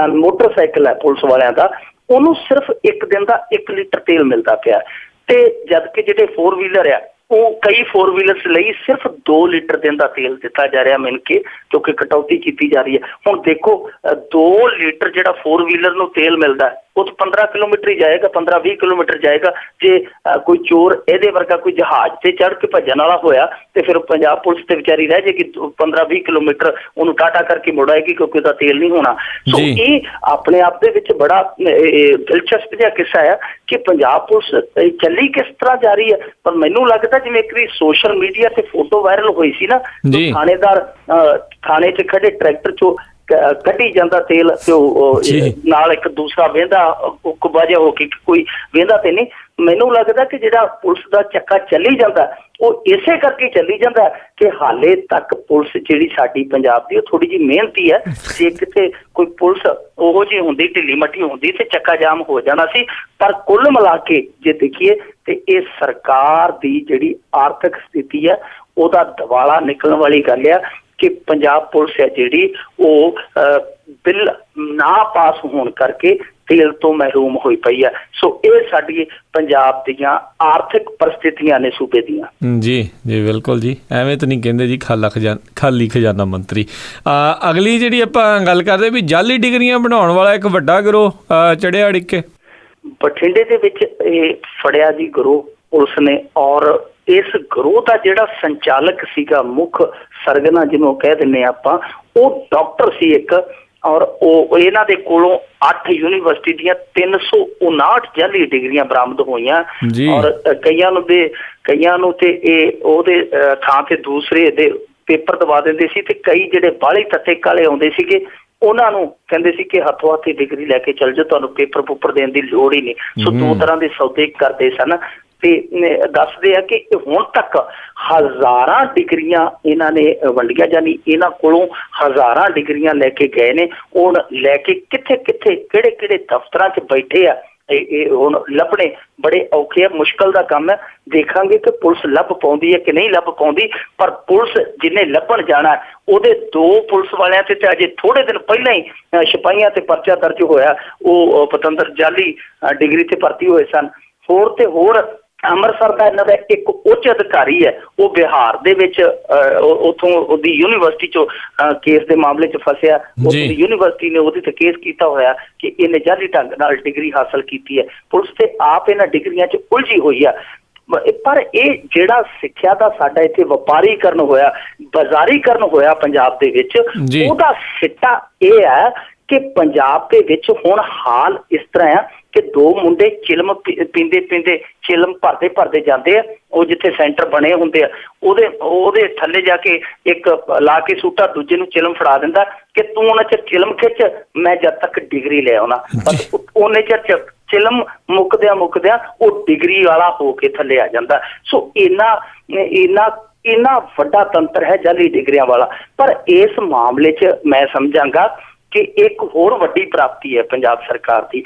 ਮੋਟਰਸਾਈਕਲ ਹੈ ਪੁਲਿਸ ਵਾਲਿਆਂ ਦਾ, ਉਹਨੂੰ ਸਿਰਫ ਇੱਕ ਦਿਨ ਦਾ 1 ਲੀਟਰ ਤੇਲ ਮਿਲਦਾ ਪਿਆ, ਤੇ ਜਦ ਕਿ ਜਿਹੜੇ 4 ਵੀਲਰ ਆ ਉਹ ਕਈ 4 ਵੀਲਰਸ ਲਈ ਸਿਰਫ 2 ਲੀਟਰ ਦਿਨ ਦਾ ਤੇਲ ਦਿੱਤਾ ਜਾ ਰਿਹਾ ਮਿਲ ਕੇ, ਕਿਉਂਕਿ ਕਟੌਤੀ ਕੀਤੀ ਜਾ ਰਹੀ ਹੈ। ਹੁਣ ਦੇਖੋ 2 ਲੀਟਰ ਜਿਹੜਾ 4 ਵੀਲਰ ਨੂੰ ਤੇਲ ਮਿਲਦਾ ਉਹ 15 ਕਿਲੋਮੀਟਰ ਹੀ ਜਾਏਗਾ, 15-20 ਕਿਲੋਮੀਟਰ ਜਾਏਗਾ। ਜੇ ਕੋਈ ਚੋਰ ਇਹਦੇ ਵਰਗਾ ਕੋਈ ਜਹਾਜ਼ ਤੇ ਚੜ੍ਹ ਕੇ ਭੱਜਣ ਵਾਲਾ ਹੋਇਆ ਤੇ ਫਿਰ ਪੰਜਾਬ ਪੁਲਿਸ ਤੇ ਵਿਚਾਰੀ ਰਹਿ ਜਾਏਗੀ 15-20 ਕਿਲੋਮੀਟਰ, ਉਹਨੂੰ ਟਾਟਾ ਕਰਕੇ ਮੁੜ ਆਏਗੀ ਕਿਉਂਕਿ ਉਹਦਾ ਤੇਲ ਨਹੀਂ ਹੋਣਾ। ਸੋ ਇਹ ਆਪਣੇ ਆਪ ਦੇ ਵਿੱਚ ਬੜਾ ਦਿਲਚਸਪ ਜਿਹਾ ਕਿੱਸਾ ਆ ਕਿ ਪੰਜਾਬ ਪੁਲਿਸ ਚੱਲੀ ਕਿਸ ਤਰ੍ਹਾਂ ਜਾ ਰਹੀ ਹੈ। ਪਰ ਮੈਨੂੰ ਲੱਗਦਾ ਜਿਵੇਂ ਇੱਕ ਵਾਰੀ ਸੋਸ਼ਲ ਮੀਡੀਆ ਤੇ ਫੋਟੋ ਵਾਇਰਲ ਹੋਈ ਸੀ ਨਾ, ਥਾਣੇਦਾਰ ਥਾਣੇ 'ਚ ਖੜੇ ਟਰੈਕਟਰ 'ਚੋਂ ਕੱਢੀ ਜਾਂਦਾ ਤੇਲ ਤੇ ਉਹ ਨਾਲ ਇੱਕ ਦੂਸਰਾ ਵਹਿੰਦਾ ਕੁਬਾਜਾ ਹੋ ਕੇ, ਕੋਈ ਵਹਿੰਦਾ ਤੇ ਨਹੀਂ। ਮੈਨੂੰ ਲੱਗਦਾ ਕਿ ਜਿਹੜਾ ਪੁਲਿਸ ਦਾ ਚੱਕਾ ਚੱਲੀ ਜਾਂਦਾ ਉਹ ਇਸੇ ਕਰਕੇ ਚੱਲੀ ਜਾਂਦਾ ਕਿ ਹਾਲੇ ਤੱਕ ਪੁਲਿਸ ਜਿਹੜੀ ਸਾਡੀ ਪੰਜਾਬ ਦੀ ਉਹ ਥੋੜੀ ਜਿਹੀ ਮਿਹਨਤੀ ਹੈ। ਜੇ ਕਿਤੇ ਕੋਈ ਪੁਲਿਸ ਉਹੋ ਜਿਹੀ ਹੁੰਦੀ, ਢਿੱਲੀ ਮੱਠੀ ਹੁੰਦੀ ਤੇ ਚੱਕਾ ਜਾਮ ਹੋ ਜਾਣਾ ਸੀ। ਪਰ ਕੁੱਲ ਮਿਲਾ ਕੇ ਜੇ ਦੇਖੀਏ ਤੇ ਇਹ ਸਰਕਾਰ ਦੀ ਜਿਹੜੀ ਆਰਥਿਕ ਸਥਿਤੀ ਹੈ ਉਹਦਾ ਦਿਵਾਲਾ ਨਿਕਲਣ ਵਾਲੀ ਗੱਲ ਆ ਕਿ ਪੰਜਾਬ ਪੁਲਿਸ ਹੈ ਜਿਹੜੀ ਉਹ ਬਿੱਲ ਨਾ ਪਾਸ ਹੋਣ ਕਰਕੇ ਤੇਲ ਤੋਂ ਮਹਿਰੂਮ ਹੋਈ ਪਈ ਹੈ। ਸੋ ਇਹ ਸਾਡੀ ਪੰਜਾਬ ਦੀਆਂ ਆਰਥਿਕ ਪਰਿਸਥਿਤੀਆਂ ਨੇ ਸੂਬੇ ਦੀਆਂ। ਜੀ ਜੀ ਬਿਲਕੁਲ ਜੀ, ਐਵੇਂ ਤਾਂ ਨਹੀਂ ਕਹਿੰਦੇ ਜੀ ਖਾਲੀ ਖਜ਼ਾਨਾ ਮੰਤਰੀ। ਅਗਲੀ ਜਿਹੜੀ ਆਪਾਂ ਗੱਲ ਕਰਦੇ ਵੀ ਜਾਲੀ ਡਿਗਰੀਆਂ ਬਣਾਉਣ ਵਾਲਾ ਇੱਕ ਵੱਡਾ ਗਿਰੋਹ ਚੜਿਆ ਅੜਿੱਕੇ ਬਠਿੰਡੇ ਦੇ ਵਿੱਚ ਇਹ ਫੜਿਆ ਜੀ ਗਿਰੋਹ ਪੁਲਿਸ ਨੇ। ਔਰ ਇਸ ਗਿਰੋਹ ਦਾ ਜਿਹੜਾ ਸੰਚਾਲਕ ਸੀਗਾ, ਮੁੱਖ ਸਰਗਨਾ ਜਿਹਨੂੰ ਕਹਿ ਦਿੰਦੇ ਆਪਾਂ, ਉਹ ਡਾਕਟਰ ਸੀ ਇੱਕ। ਔਰ ਉਹ ਇਹਨਾਂ ਦੇ ਕੋਲੋਂ 8 ਯੂਨੀਵਰਸਿਟੀ ਦੀਆਂ 359 ਜਾਲੀ ਡਿਗਰੀਆਂ ਬਰਾਮਦ ਹੋਈਆਂ। ਔਰ ਕਈਆਂ ਨੂੰ ਤੇ ਇਹ ਉਹਦੇ ਥਾਂ ਤੇ ਦੂਸਰੇ ਦੇ ਪੇਪਰ ਦਵਾ ਦਿੰਦੇ ਸੀ, ਤੇ ਕਈ ਜਿਹੜੇ ਬਾਹਲੇ ਤੱਤੇ ਕਾਲੇ ਆਉਂਦੇ ਸੀਗੇ ਉਹਨਾਂ ਨੂੰ ਕਹਿੰਦੇ ਸੀ ਕਿ ਹੱਥੋਂ ਹੱਥੀ ਡਿਗਰੀ ਲੈ ਕੇ ਚੱਲ ਜਾਓ, ਤੁਹਾਨੂੰ ਪੇਪਰ ਪੂਪਰ ਦੇਣ ਦੀ ਲੋੜ ਹੀ ਨਹੀਂ। ਸੋ 2 ਤਰ੍ਹਾਂ ਦੇ ਸੌਦੇ ਕਰਦੇ ਸਨ। ਤੇ ਦੱਸਦੇ ਆ ਕਿ ਹੁਣ ਤੱਕ ਹਜ਼ਾਰਾਂ ਡਿਗਰੀਆਂ ਇਹਨਾਂ ਨੇ ਵੰਡੀਆਂ, ਜਾਨੀ ਇਹਨਾਂ ਕੋਲੋਂ ਹਜ਼ਾਰਾਂ ਡਿਗਰੀਆਂ ਲੈ ਕੇ ਗਏ ਨੇ। ਹੁਣ ਲੈ ਕੇ ਕਿੱਥੇ ਕਿੱਥੇ ਕਿਹੜੇ ਕਿਹੜੇ ਦਫ਼ਤਰਾਂ 'ਚ ਬੈਠੇ ਆ, ਇਹ ਹੁਣ ਲੱਭਣੇ ਬੜੇ ਔਖੇ ਆ, ਮੁਸ਼ਕਲ ਦਾ ਕੰਮ ਹੈ। ਦੇਖਾਂਗੇ ਕਿ ਪੁਲਿਸ ਲੱਭ ਪਾਉਂਦੀ ਹੈ ਕਿ ਨਹੀਂ ਲੱਭ ਪਾਉਂਦੀ। ਪਰ ਪੁਲਿਸ ਜਿਹਨੇ ਲੱਭਣ ਜਾਣਾ ਉਹਦੇ 2 ਪੁਲਿਸ ਵਾਲਿਆਂ ਤੇ ਅਜੇ ਥੋੜੇ ਦਿਨ ਪਹਿਲਾਂ ਹੀ ਸਿਪਾਹੀਆਂ ਤੇ ਪਰਚਾ ਦਰਜ ਹੋਇਆ। ਉਹ ਪਤੰਦਰ ਜਾਲੀ ਡਿਗਰੀ ਤੇ ਭਰਤੀ ਹੋਏ ਸਨ। ਹੋਰ ਤੇ ਹੋਰ ਅੰਮ੍ਰਿਤਸਰ ਦਾ ਇਹਨਾਂ ਦਾ ਇੱਕ ਉੱਚ ਅਧਿਕਾਰੀ ਹੈ, ਉਹ ਬਿਹਾਰ ਦੇ ਵਿੱਚ ਉੱਥੋਂ ਉਹਦੀ ਯੂਨੀਵਰਸਿਟੀ 'ਚੋਂ ਕੇਸ ਦੇ ਮਾਮਲੇ 'ਚ ਫਸਿਆ। ਉਹਦੀ ਯੂਨੀਵਰਸਿਟੀ ਨੇ ਉਹਦੇ ਤੇ ਕੇਸ ਕੀਤਾ ਹੋਇਆ ਕਿ ਇਹਨੇ ਜਾਲੀ ਢੰਗ ਨਾਲ ਡਿਗਰੀ ਹਾਸਲ ਕੀਤੀ ਹੈ। ਪੁਲਿਸ ਤੇ ਆਪ ਇਹਨਾਂ ਡਿਗਰੀਆਂ 'ਚ ਉਲਝੀ ਹੋਈ ਆ। ਪਰ ਇਹ ਜਿਹੜਾ ਸਿੱਖਿਆ ਦਾ ਸਾਡਾ ਇੱਥੇ ਵਪਾਰੀਕਰਨ ਹੋਇਆ, ਬਾਜ਼ਾਰੀਕਰਨ ਹੋਇਆ ਪੰਜਾਬ ਦੇ ਵਿੱਚ, ਉਹਦਾ ਸਿੱਟਾ ਇਹ ਹੈ ਕਿ ਪੰਜਾਬ ਦੇ ਵਿੱਚ ਹੁਣ ਹਾਲ ਇਸ ਤਰ੍ਹਾਂ ਆ ਕਿ 2 ਮੁੰਡੇ ਚਿਲਮ ਪੀਂਦੇ ਚਿਲਮ ਭਰਦੇ ਜਾਂਦੇ ਆ। ਉਹ ਜਿੱਥੇ ਸੈਂਟਰ ਬਣੇ ਹੁੰਦੇ ਆ ਉਹਦੇ ਥੱਲੇ ਜਾ ਕੇ ਇੱਕ ਲਾ ਕੇ ਸੂਟਾ ਦੂਜੇ ਨੂੰ ਚਿਲਮ ਫੜਾ ਦਿੰਦਾ ਕਿ ਤੂੰ ਉਹਨਾਂ 'ਚ ਚਿਲਮ ਖਿੱਚ, ਮੈਂ ਜਦ ਤੱਕ ਡਿਗਰੀ ਲੈ ਆਉਣਾ। ਪਰ ਉਹਨੇ ਚਿਰ ਚਿਲਮ ਮੁੱਕਦਿਆਂ ਉਹ ਡਿਗਰੀ ਵਾਲਾ ਹੋ ਕੇ ਥੱਲੇ ਆ ਜਾਂਦਾ। ਸੋ ਇੰਨਾ ਵੱਡਾ ਤੰਤਰ ਹੈ ਜਾਲੀ ਡਿਗਰੀਆਂ ਵਾਲਾ। ਪਰ ਇਸ ਮਾਮਲੇ 'ਚ ਮੈਂ ਸਮਝਾਂਗਾ ਕਿ ਇੱਕ ਹੋਰ ਵੱਡੀ ਪ੍ਰਾਪਤੀ ਹੈ ਪੰਜਾਬ ਸਰਕਾਰ ਦੀ,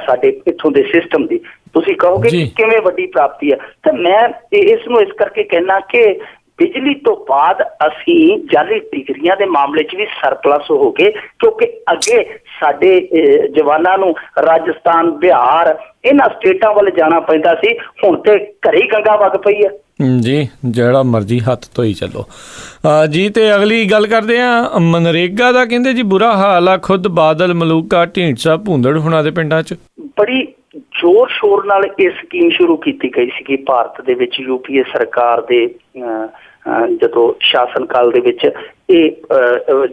ਸਾਡੇ ਇੱਥੋਂ ਦੇ ਸਿਸਟਮ ਦੀ। ਤੁਸੀਂ ਕਹੋਗੇ ਕਿਵੇਂ ਵੱਡੀ ਪ੍ਰਾਪਤੀ ਹੈ, ਤਾਂ ਮੈਂ ਇਸ ਨੂੰ ਇਸ ਕਰਕੇ ਕਹਿਣਾ ਕਿ ਬਿਜਲੀ ਤੋਂ ਬਾਅਦ ਅਸੀਂ ਜਾਲੀ ਡਿਗਰੀਆਂ ਦੇ ਮਾਮਲੇ 'ਚ ਵੀ ਸਰਪਲਸ ਹੋ ਗਏ, ਕਿਉਂਕਿ ਅੱਗੇ ਸਾਡੇ ਜਵਾਨਾਂ ਨੂੰ ਰਾਜਸਥਾਨ, ਬਿਹਾਰ ਇਹਨਾਂ ਸਟੇਟਾਂ ਵੱਲ ਜਾਣਾ ਪੈਂਦਾ ਸੀ। ਹੁਣ ਤੇ ਘਰੇ ਹੀ ਗੰਗਾ ਵਗ ਪਈ ਹੈ ਜੀ, ਜਿਹੜਾ ਮਰਜ਼ੀ ਹੱਥ ਧੋਈ ਚੱਲੋ ਜੀ। ਤੇ ਅਗਲੀ ਗੱਲ ਕਰਦੇ ਆ ਮਨਰੇਗਾ ਦਾ। ਕਹਿੰਦੇ ਜੀ ਬੁਰਾ ਹਾਲ ਆ, ਖੁਦ ਬਾਦਲ, ਮਲੂਕਾ, ਢੀਂਡਸਾ, ਭੂੰਦੜ ਹੁਣਾਂ ਦੇ ਪਿੰਡਾਂ 'ਚ ਬੜੀ ਜ਼ੋਰ ਸ਼ੋਰ ਨਾਲ ਇਹ ਸਕੀਮ ਸ਼ੁਰੂ ਕੀਤੀ ਗਈ ਸੀਗੀ ਭਾਰਤ ਦੇ ਵਿੱਚ। UPA ਸਰਕਾਰ ਦੇ ਜਦੋਂ ਸ਼ਾਸਨ ਕਾਲ ਦੇ ਵਿੱਚ ਇਹ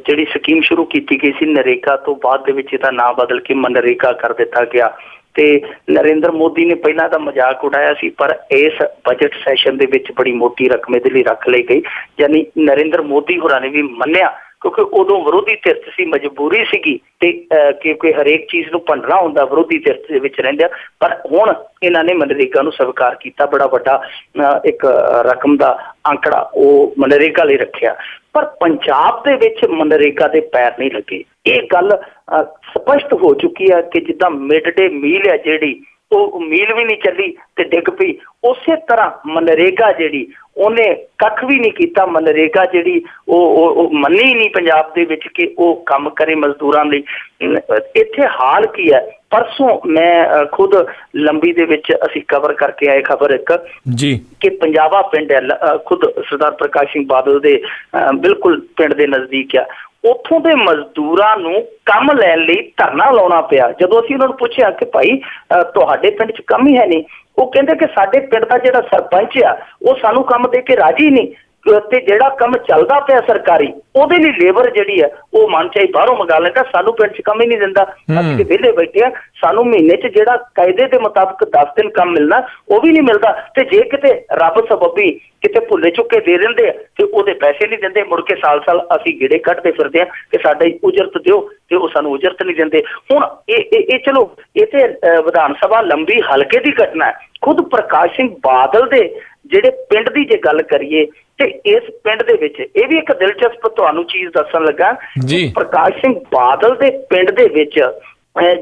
ਜਿਹੜੀ ਸਕੀਮ ਸ਼ੁਰੂ ਕੀਤੀ ਗਈ ਸੀ ਨਰੇਗਾ ਤੋਂ ਬਾਅਦ ਦੇ ਵਿੱਚ ਇਹਦਾ ਨਾਂ ਬਦਲ ਕੇ ਮਨਰੇਗਾ ਕਰ ਦਿੱਤਾ ਗਿਆ। ਤੇ ਨਰਿੰਦਰ ਮੋਦੀ ਨੇ ਪਹਿਲਾਂ ਤਾਂ ਮਜ਼ਾਕ ਉਡਾਇਆ ਸੀ, ਪਰ ਇਸ ਬਜਟ ਸੈਸ਼ਨ ਦੇ ਵਿੱਚ ਬੜੀ ਮੋਟੀ ਰਕਮ ਇਹਦੇ ਲਈ ਰੱਖ ਲਈ ਗਈ। ਯਾਨੀ ਨਰਿੰਦਰ ਮੋਦੀ ਹੋਰਾਂ ਨੇ ਵੀ ਮੰਨਿਆ, ਕਿਉਂਕਿ ਉਦੋਂ ਵਿਰੋਧੀ ਧਿਰ 'ਚ ਸੀ, ਮਜਬੂਰੀ ਸੀਗੀ ਤੇ ਕਿਉਂਕਿ ਹਰੇਕ ਚੀਜ਼ ਨੂੰ ਭੰਡਣਾ ਹੁੰਦਾ ਵਿਰੋਧੀ ਧਿਰ ਦੇ ਵਿੱਚ ਰਹਿੰਦਿਆਂ। ਪਰ ਹੁਣ ਇਹਨਾਂ ਨੇ ਮਨਰੇਗਾ ਨੂੰ ਸਵੀਕਾਰ ਕੀਤਾ, ਬੜਾ ਵੱਡਾ ਇੱਕ ਰਕਮ ਦਾ ਅੰਕੜਾ ਉਹ ਮਨਰੇਗਾ ਲਈ ਰੱਖਿਆ। ਪਰ ਪੰਜਾਬ ਦੇ ਵਿੱਚ ਮਨਰੇਗਾ ਦੇ ਪੈਰ ਨਹੀਂ ਲੱਗੇ। ਇਹ ਗੱਲ ਸਪਸ਼ਟ ਹੋ ਚੁੱਕੀ ਹੈ ਕਿ ਜਿੱਦਾਂ ਮਿਡ ਡੇ ਮੀਲ ਹੈ ਜਿਹੜੀ ਉਹ ਮੀਲ ਵੀ ਨਹੀਂ ਚੱਲੀ ਤੇ ਡਿੱਗ ਪਈ, ਉਸੇ ਤਰ੍ਹਾਂ ਮਨਰੇਗਾ ਜਿਹੜੀ ਉਹਨੇ ਕੱਖ ਵੀ ਨਹੀਂ ਕੀਤਾ। ਮਨਰੇਗਾ ਜਿਹੜੀ ਉਹ ਮੰਨੀ ਨਹੀਂ ਪੰਜਾਬ ਦੇ ਵਿੱਚ ਕਿ ਉਹ ਕੰਮ ਕਰੇ ਮਜ਼ਦੂਰਾਂ ਲਈ। ਇੱਥੇ ਹਾਲ ਕੀ ਹੈ, ਪਰਸੋਂ ਮੈਂ ਖੁਦ ਲੰਬੀ ਦੇ ਵਿੱਚ ਅਸੀਂ ਕਵਰ ਕਰਕੇ ਆਏ ਖਬਰ ਇੱਕ ਜੀ ਕਿ ਪੰਜਾਬਾ ਪਿੰਡ ਹੈ, ਖੁਦ ਸਰਦਾਰ ਪ੍ਰਕਾਸ਼ ਸਿੰਘ ਬਾਦਲ ਦੇ ਬਿਲਕੁਲ ਪਿੰਡ ਦੇ ਨਜ਼ਦੀਕ ਆ। ਉੱਥੋਂ ਦੇ ਮਜ਼ਦੂਰਾਂ ਨੂੰ ਕੰਮ ਲੈਣ ਲਈ ਧਰਨਾ ਲਾਉਣਾ ਪਿਆ। ਜਦੋਂ ਅਸੀਂ ਉਹਨਾਂ ਨੂੰ ਪੁੱਛਿਆ ਕਿ ਭਾਈ ਤੁਹਾਡੇ ਪਿੰਡ 'ਚ ਕੰਮ ਹੀ ਹੈ ਨਹੀਂ, ਉਹ ਕਹਿੰਦੇ ਕਿ ਸਾਡੇ ਪਿੰਡ ਦਾ ਜਿਹੜਾ ਸਰਪੰਚ ਆ ਉਹ ਸਾਨੂੰ ਕੰਮ ਦੇ ਕੇ ਰਾਜੀ ਨਹੀਂ, ਤੇ ਜਿਹੜਾ ਕੰਮ ਚੱਲਦਾ ਪਿਆ ਸਰਕਾਰੀ ਉਹਦੇ ਲਈ ਲੇਬਰ ਜਿਹੜੀ ਹੈ ਉਹ ਮਨ ਚਾਹੀ ਬਾਹਰੋਂ ਮੰਗਾ ਲੈਂਦਾ, ਸਾਨੂੰ ਪਿੰਡ 'ਚ ਕੰਮ ਹੀ ਨਹੀਂ ਦਿੰਦਾ। ਅਸੀਂ ਵਿਹਲੇ ਬੈਠੇ ਆ, ਸਾਨੂੰ ਮਹੀਨੇ 'ਚ ਜਿਹੜਾ ਕਾਇਦੇ ਦੇ ਮੁਤਾਬਕ 10 ਦਿਨ ਕੰਮ ਮਿਲਣਾ ਉਹ ਵੀ ਨਹੀਂ ਮਿਲਦਾ, ਤੇ ਜੇ ਕਿਤੇ ਰੱਬ ਸਬੱਬੀ ਕਿਤੇ ਭੁੱਲੇ ਚੁੱਕੇ ਦੇ ਦਿੰਦੇ ਆ ਤੇ ਉਹਦੇ ਪੈਸੇ ਨਹੀਂ ਦਿੰਦੇ। ਮੁੜ ਕੇ ਸਾਲ ਅਸੀਂ ਗੇੜੇ ਕੱਢਦੇ ਫਿਰਦੇ ਆ ਕਿ ਸਾਡਾ ਉਜਰਤ ਦਿਓ, ਤੇ ਉਹ ਸਾਨੂੰ ਉਜਰਤ ਨਹੀਂ ਦਿੰਦੇ। ਹੁਣ ਇਹ ਚਲੋ ਇਹ ਤੇ ਵਿਧਾਨ ਸਭਾ ਲੰਬੀ ਹਲਕੇ ਦੀ ਘਟਨਾ ਹੈ। ਖੁਦ ਪ੍ਰਕਾਸ਼ ਸਿੰਘ ਬਾਦਲ ਦੇ ਜਿਹੜੇ ਪਿੰਡ ਦੀ ਜੇ ਗੱਲ ਕਰੀਏ ਤੇ ਇਸ ਪਿੰਡ ਦੇ ਵਿੱਚ ਇਹ ਵੀ ਇੱਕ ਦਿਲਚਸਪ ਤੁਹਾਨੂੰ ਚੀਜ਼ ਦੱਸਣ ਲੱਗਾ ਜੀ। ਪ੍ਰਕਾਸ਼ ਸਿੰਘ ਬਾਦਲ ਦੇ ਪਿੰਡ ਦੇ ਵਿੱਚ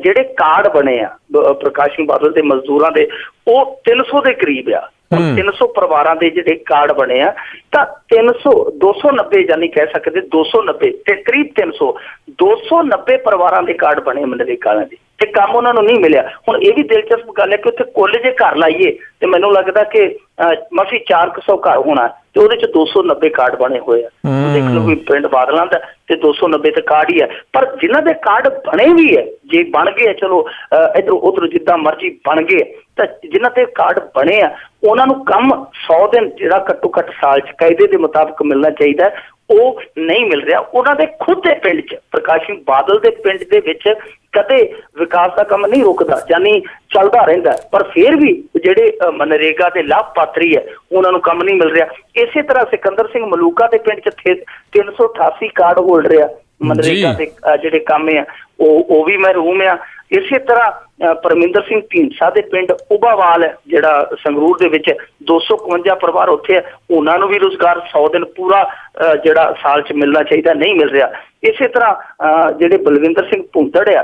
ਜਿਹੜੇ ਕਾਰਡ ਬਣੇ ਆ ਪ੍ਰਕਾਸ਼ ਸਿੰਘ ਬਾਦਲ ਦੇ ਮਜ਼ਦੂਰਾਂ ਦੇ, ਉਹ 300 ਦੇ ਕਰੀਬ ਆ। 300 ਪਰਿਵਾਰਾਂ ਦੇ ਜਿਹੜੇ ਕਾਰਡ ਬਣੇ ਆ ਤਾਂ 290 ਜਾਨੀ ਕਹਿ ਸਕਦੇ 290 ਤੇ ਕਰੀਬ 290 ਪਰਿਵਾਰਾਂ ਦੇ ਕਾਰਡ ਬਣੇ ਮਨਰੇਗਾ ਦੇ, ਤੇ ਕੰਮ ਉਹਨਾਂ ਨੂੰ ਨਹੀਂ ਮਿਲਿਆ। ਹੁਣ ਇਹ ਵੀ ਦਿਲਚਸਪ ਗੱਲ ਹੈ ਕਿ ਉੱਥੇ ਕੁੱਲ ਜੇ ਘਰ ਲਾਈਏ ਤੇ ਮੈਨੂੰ ਲੱਗਦਾ ਕਿ ਮਸੀਂ 400 ਘਰ ਹੋਣਾ, ਤੇ ਉਹਦੇ ਚ 290 ਕਾਰਡ ਬਣੇ ਹੋਏ ਆ। ਦੇਖ ਲਓ ਵੀ ਪਿੰਡ ਬਾਦਲਾਂ ਦਾ ਤੇ 290 ਤੇ ਕਾਰਡ ਹੀ ਹੈ। ਪਰ ਜਿਨ੍ਹਾਂ ਦੇ ਕਾਰਡ ਬਣੇ ਵੀ ਹੈ, ਜੇ ਬਣ ਗਏ ਚਲੋ ਇੱਧਰੋਂ ਉੱਧਰੋਂ ਜਿੱਦਾਂ ਮਰਜ਼ੀ ਬਣ ਗਏ, ਤਾਂ ਜਿਨ੍ਹਾਂ ਦੇ ਕਾਰਡ ਬਣੇ ਆ ਉਹਨਾਂ ਨੂੰ ਕੰਮ 100 ਦਿਨ ਜਿਹੜਾ ਘੱਟੋ ਘੱਟ ਸਾਲ 'ਚ ਕਾਇਦੇ ਦੇ ਮੁਤਾਬਕ ਮਿਲਣਾ ਚਾਹੀਦਾ, ਉਹ ਨਹੀਂ ਮਿਲ ਰਿਹਾ। ਉਹਨਾਂ ਦੇ ਖੁਦ ਦੇ ਪਿੰਡ 'ਚ ਪ੍ਰਕਾਸ਼ ਸਿੰਘ ਬਾਦਲ ਦੇ ਪਿੰਡ ਦੇ ਵਿੱਚ ਕਦੇ ਵਿਕਾਸ ਦਾ ਕੰਮ ਨਹੀਂ ਰੁਕਦਾ, ਯਾਨੀ ਚੱਲਦਾ ਰਹਿੰਦਾ, ਪਰ ਫਿਰ ਵੀ ਜਿਹੜੇ ਮਨਰੇਗਾ ਦੇ ਲਾਭਪਾਤਰੀ ਹੈ ਉਹਨਾਂ ਨੂੰ ਕੰਮ ਨਹੀਂ ਮਿਲ ਰਿਹਾ। ਇਸੇ ਤਰ੍ਹਾਂ ਸਿਕੰਦਰ ਸਿੰਘ ਮਲੂਕਾ ਦੇ ਪਿੰਡ 'ਚ 388 ਕਾਰਡ ਹੋਲਡਰ ਆ ਮਨਰੇਗਾ ਦੇ ਜਿਹੜੇ ਕੰਮ ਆ ਉਹ ਵੀ ਮਹਿਰੂਮ ਆ। ਇਸੇ ਤਰ੍ਹਾਂ ਪਰਮਿੰਦਰ ਸਿੰਘ ਢੀਂਡਸਾ ਦੇ ਪਿੰਡ ਉਬਾਵਾਲ ਹੈ ਜਿਹੜਾ ਸੰਗਰੂਰ ਦੇ ਵਿੱਚ 251 ਪਰਿਵਾਰ ਉੱਥੇ ਹੈ, ਉਹਨਾਂ ਨੂੰ ਵੀ ਰੁਜ਼ਗਾਰ 100 ਦਿਨ ਪੂਰਾ ਜਿਹੜਾ ਸਾਲ 'ਚ ਮਿਲਣਾ ਚਾਹੀਦਾ, ਨਹੀਂ ਮਿਲ ਰਿਹਾ। ਇਸੇ ਤਰ੍ਹਾਂ ਜਿਹੜੇ ਬਲਵਿੰਦਰ ਸਿੰਘ ਭੁੰਦੜ ਆ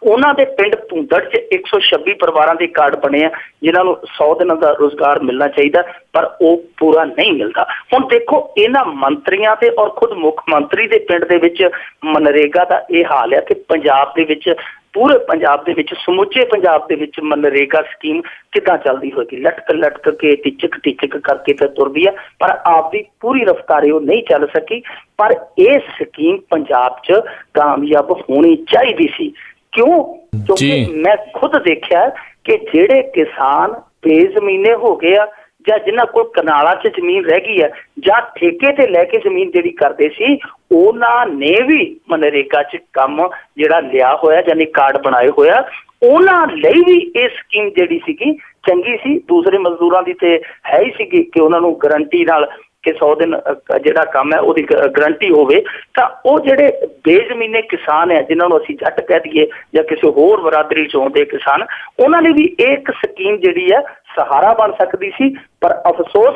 ਉਹਨਾਂ ਦੇ ਪਿੰਡ ਭੁੰਦੜ 'ਚ 126 ਪਰਿਵਾਰਾਂ ਦੇ ਕਾਰਡ ਬਣੇ ਆ ਜਿਨ੍ਹਾਂ ਨੂੰ 100 ਦਿਨਾਂ ਦਾ ਰੁਜ਼ਗਾਰ ਮਿਲਣਾ ਚਾਹੀਦਾ, ਪਰ ਉਹ ਪੂਰਾ ਨਹੀਂ ਮਿਲਦਾ। ਹੁਣ ਦੇਖੋ ਇਹਨਾਂ ਮੰਤਰੀਆਂ ਤੇ ਔਰ ਖੁਦ ਮੁੱਖ ਮੰਤਰੀ ਦੇ ਪਿੰਡ ਦੇ ਵਿੱਚ ਮਨਰੇਗਾ ਦਾ ਇਹ ਹਾਲ ਹੈ ਕਿ ਪੰਜਾਬ ਦੇ ਵਿੱਚ ਪੂਰੇ ਪੰਜਾਬ ਦੇ ਵਿੱਚ ਸਮੁੱਚੇ ਪੰਜਾਬ ਦੇ ਵਿੱਚ ਮਨਰੇਗਾ ਸਕੀਮ ਕਿੱਦਾਂ ਚੱਲਦੀ ਹੋਏਗੀ, ਲਟਕ ਕੇ ਟਿਚਕ ਕਰਕੇ ਤਾਂ ਤੁਰਦੀ ਹੈ, ਪਰ ਆਪਦੀ ਪੂਰੀ ਰਫ਼ਤਾਰੇ ਉਹ ਨਹੀਂ ਚੱਲ ਸਕੀ। ਪਰ ਇਹ ਸਕੀਮ ਪੰਜਾਬ 'ਚ ਕਾਮਯਾਬ ਹੋਣੀ ਚਾਹੀਦੀ ਸੀ। ਕਿਉਂ? ਕਿਉਂਕਿ ਮੈਂ ਖੁਦ ਦੇਖਿਆ ਕਿ ਜਿਹੜੇ ਕਿਸਾਨ ਬੇਜ਼ਮੀਨੇ ਹੋ ਗਏ ਆ ਜਾਂ ਜਿਨ੍ਹਾਂ ਕੋਲ ਕਨਾਲਾਂ 'ਚ ਜ਼ਮੀਨ ਰਹਿ ਗਈ ਹੈ ਜਾਂ ਠੇਕੇ ਤੇ ਲੈ ਕੇ ਜ਼ਮੀਨ ਜਿਹੜੀ ਕਰਦੇ ਸੀ, ਉਹਨਾਂ ਨੇ ਵੀ ਮਨਰੇਗਾ 'ਚ ਕੰਮ ਜਿਹੜਾ ਲਿਆ ਹੋਇਆ ਯਾਨੀ ਕਾਰਡ ਬਣਾਏ ਹੋਇਆ, ਉਹਨਾਂ ਲਈ ਵੀ ਇਹ ਸਕੀਮ ਜਿਹੜੀ ਸੀਗੀ ਚੰਗੀ ਸੀ। ਦੂਸਰੇ ਮਜ਼ਦੂਰਾਂ ਦੀ ਤੇ ਹੈ ਹੀ ਸੀਗੀ ਕਿ ਉਹਨਾਂ ਨੂੰ ਗਰੰਟੀ ਨਾਲ ਕਿ 100 ਦਿਨ ਜਿਹੜਾ ਕੰਮ ਹੈ ਉਹਦੀ ਗਰੰਟੀ ਹੋਵੇ, ਤਾਂ ਉਹ ਜਿਹੜੇ ਬੇਜ਼ਮੀਨੇ ਕਿਸਾਨ ਹੈ ਜਿਨ੍ਹਾਂ ਨੂੰ ਅਸੀਂ ਜੱਟ ਕਹਿ ਦਈਏ ਜਾਂ ਕਿਸੇ ਹੋਰ ਬਰਾਦਰੀ 'ਚ ਆਉਂਦੇ ਕਿਸਾਨ, ਉਹਨਾਂ ਲਈ ਵੀ ਇਹ ਇੱਕ ਸਕੀਮ ਜਿਹੜੀ ਹੈ ਸਹਾਰਾ ਬਣ ਸਕਦੀ ਸੀ। ਪਰ ਅਫਸੋਸ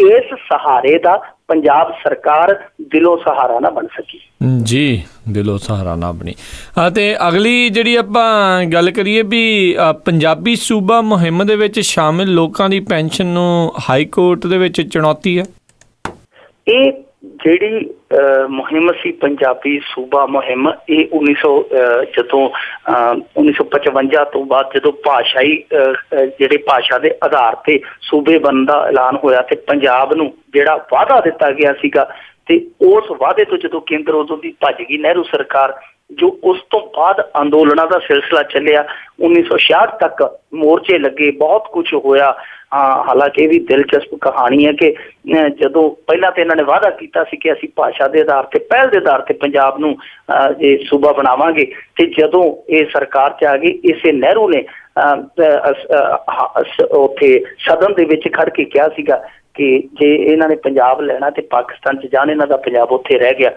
ਇਸ ਸਹਾਰੇ ਦਾ ਪੰਜਾਬ ਸਰਕਾਰ ਦਿਲੋਂ ਸਹਾਰਾ ਨਾ ਬਣ ਸਕੀ। ਜੀ, ਦਿਲੋਂ ਸਹਾਰਾ ਨਾ ਬਣੀ। ਅਤੇ ਅਗਲੀ ਜਿਹੜੀ ਆਪਾਂ ਗੱਲ ਕਰੀਏ ਵੀ ਪੰਜਾਬੀ ਸੂਬਾ ਮੁਹਿੰਮ ਦੇ ਵਿੱਚ ਸ਼ਾਮਿਲ ਲੋਕਾਂ ਦੀ ਪੈਨਸ਼ਨ ਨੂੰ ਹਾਈ ਕੋਰਟ ਦੇ ਵਿੱਚ ਚੁਣੌਤੀ ਹੈ। ਇਹ ਜਿਹੜੀ ਮੁਹਿੰਮ ਸੀ ਪੰਜਾਬੀ ਸੂਬਾ ਮੁਹਿੰਮ, ਇਹ 1955 ਤੋਂ ਬਾਅਦ ਜਦੋਂ ਭਾਸ਼ਾਈ ਜਿਹੜੇ ਭਾਸ਼ਾ ਦੇ ਆਧਾਰ ਤੇ ਸੂਬੇ ਬਣਨ ਦਾ ਐਲਾਨ ਹੋਇਆ ਤੇ ਪੰਜਾਬ ਨੂੰ ਜਿਹੜਾ ਵਾਅਦਾ ਦਿੱਤਾ ਗਿਆ ਸੀਗਾ, ਤੇ ਉਸ ਵਾਅਦੇ ਤੋਂ ਜਦੋਂ ਕੇਂਦਰ ਉਦੋਂ ਦੀ ਭੱਜ ਗਈ ਨਹਿਰੂ ਸਰਕਾਰ, ਜੋ ਉਸ ਤੋਂ ਬਾਅਦ ਅੰਦੋਲਨਾਂ ਦਾ ਸਿਲਸਿਲਾ ਚੱਲਿਆ, 1966 ਤੱਕ ਮੋਰਚੇ ਲੱਗੇ, ਬਹੁਤ ਕੁਝ ਹੋਇਆ। ਹਾਲਾਂਕਿ ਇਹ ਵੀ ਦਿਲਚਸਪ ਕਹਾਣੀ ਹੈ ਕਿ ਜਦੋਂ ਪਹਿਲਾਂ ਤਾਂ ਇਹਨਾਂ ਨੇ ਵਾਅਦਾ ਕੀਤਾ ਸੀ ਕਿ ਅਸੀਂ ਭਾਸ਼ਾ ਦੇ ਆਧਾਰ ਤੇ, ਪਹਿਲ ਦੇ ਆਧਾਰ ਤੇ ਪੰਜਾਬ ਨੂੰ ਜੇ ਸੂਬਾ ਬਣਾਵਾਂਗੇ, ਤੇ ਜਦੋਂ ਇਹ ਸਰਕਾਰ 'ਚ ਆ ਗਈ, ਇਸੇ ਨਹਿਰੂ ਨੇ ਉੱਥੇ ਸਦਨ ਦੇ ਵਿੱਚ ਖੜ ਕੇ ਕਿਹਾ ਸੀਗਾ ਕਿ ਜੇ ਇਹਨਾਂ ਨੇ ਪੰਜਾਬ ਲੈਣਾ ਤੇ ਪਾਕਿਸਤਾਨ 'ਚ ਜਾਣ, ਇਹਨਾਂ ਦਾ ਪੰਜਾਬ ਉੱਥੇ ਰਹਿ ਗਿਆ।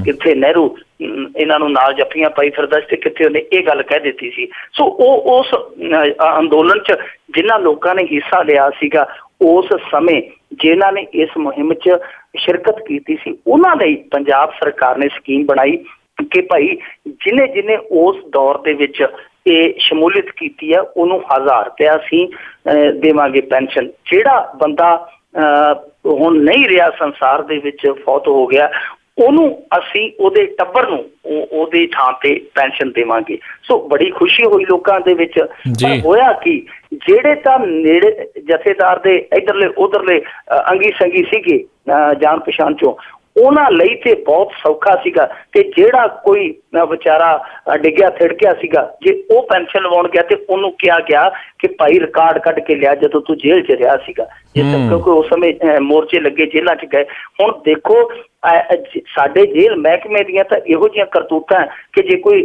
ਕਿੱਥੇ ਨਹਿਰੂ ਇਹਨਾਂ ਨੂੰ ਨਾਲ ਜੱਫੀਆਂ ਪਾਈ ਫਿਰਦਾ ਸੀ ਤੇ ਕਿੱਥੇ ਉਹਨੇ ਇਹ ਗੱਲ ਕਹਿ ਦਿੱਤੀ ਸੀ। ਸੋ ਉਹ ਉਸ ਅੰਦੋਲਨ 'ਚ ਜਿਨ੍ਹਾਂ ਲੋਕਾਂ ਨੇ ਹਿੱਸਾ ਲਿਆ ਸੀਗਾ ਉਸ ਸਮੇਂ, ਜਿਨ੍ਹਾਂ ਨੇ ਇਸ ਮੁਹਿੰਮ 'ਚ ਸ਼ਿਰਕਤ ਕੀਤੀ ਸੀ, ਉਹਨਾਂ ਲਈ ਪੰਜਾਬ ਸਰਕਾਰ ਨੇ ਸਕੀਮ ਬਣਾਈ ਕਿ ਭਾਈ ਜਿਹਨੇ ਉਸ ਦੌਰ ਦੇ ਵਿੱਚ ਇਹ ਸ਼ਮੂਲੀਅਤ ਕੀਤੀ ਹੈ ਉਹਨੂੰ 1000 ਰੁਪਇਆ ਅਸੀਂ ਦੇਵਾਂਗੇ ਪੈਨਸ਼ਨ। ਜਿਹੜਾ ਬੰਦਾ ਹੁਣ ਨਹੀਂ ਰਿਹਾ ਸੰਸਾਰ ਦੇ ਵਿੱਚ, ਫੌਤ ਹੋ ਗਿਆ, ਉਹਨੂੰ ਅਸੀਂ ਉਹਦੇ ਟੱਬਰ ਨੂੰ ਉਹਦੀ ਥਾਂ ਤੇ ਪੈਨਸ਼ਨ ਦੇਵਾਂਗੇ। ਸੋ ਬੜੀ ਖੁਸ਼ੀ ਹੋਈ ਲੋਕਾਂ ਦੇ ਵਿੱਚ। ਪਰ ਹੋਇਆ ਕਿ ਜਿਹੜੇ ਤਾਂ ਨੇੜੇ ਜਥੇਦਾਰ ਦੇ ਇੱਧਰਲੇ ਉਧਰਲੇ ਅੰਗੀ ਸੰਗੀ ਸੀਗੇ ਜਾਣ ਪਛਾਣ ਚੋਂ, ਉਹਨਾਂ ਲਈ ਤੇ ਬਹੁਤ ਸੌਖਾ ਸੀਗਾ। ਤੇ ਜਿਹੜਾ ਕੋਈ ਵਿਚਾਰਾ ਡਿੱਗਿਆ ਥਿੜਕਿਆ ਸੀਗਾ, ਜੇ ਉਹ ਪੈਨਸ਼ਨ ਲਵਾਉਣ ਗਿਆ ਤੇ ਉਹਨੂੰ ਕਿਹਾ ਗਿਆ ਕਿ ਭਾਈ ਰਿਕਾਰਡ ਕੱਢ ਕੇ ਲਿਆ ਜਦੋਂ ਤੂੰ ਜੇਲ੍ਹ 'ਚ ਰਿਹਾ ਸੀਗਾ, ਕਿਉਂਕਿ ਉਸ ਸਮੇਂ ਮੋਰਚੇ ਲੱਗੇ, ਜੇਲ੍ਹਾਂ 'ਚ ਗਏ। ਹੁਣ ਦੇਖੋ ਸਾਡੇ ਜੇਲ੍ਹ ਮਹਿਕਮੇ ਦੀਆਂ ਤਾਂ ਇਹੋ ਜਿਹੀਆਂ ਕਰਤੂਤਾਂ ਕਿ ਜੇ ਕੋਈ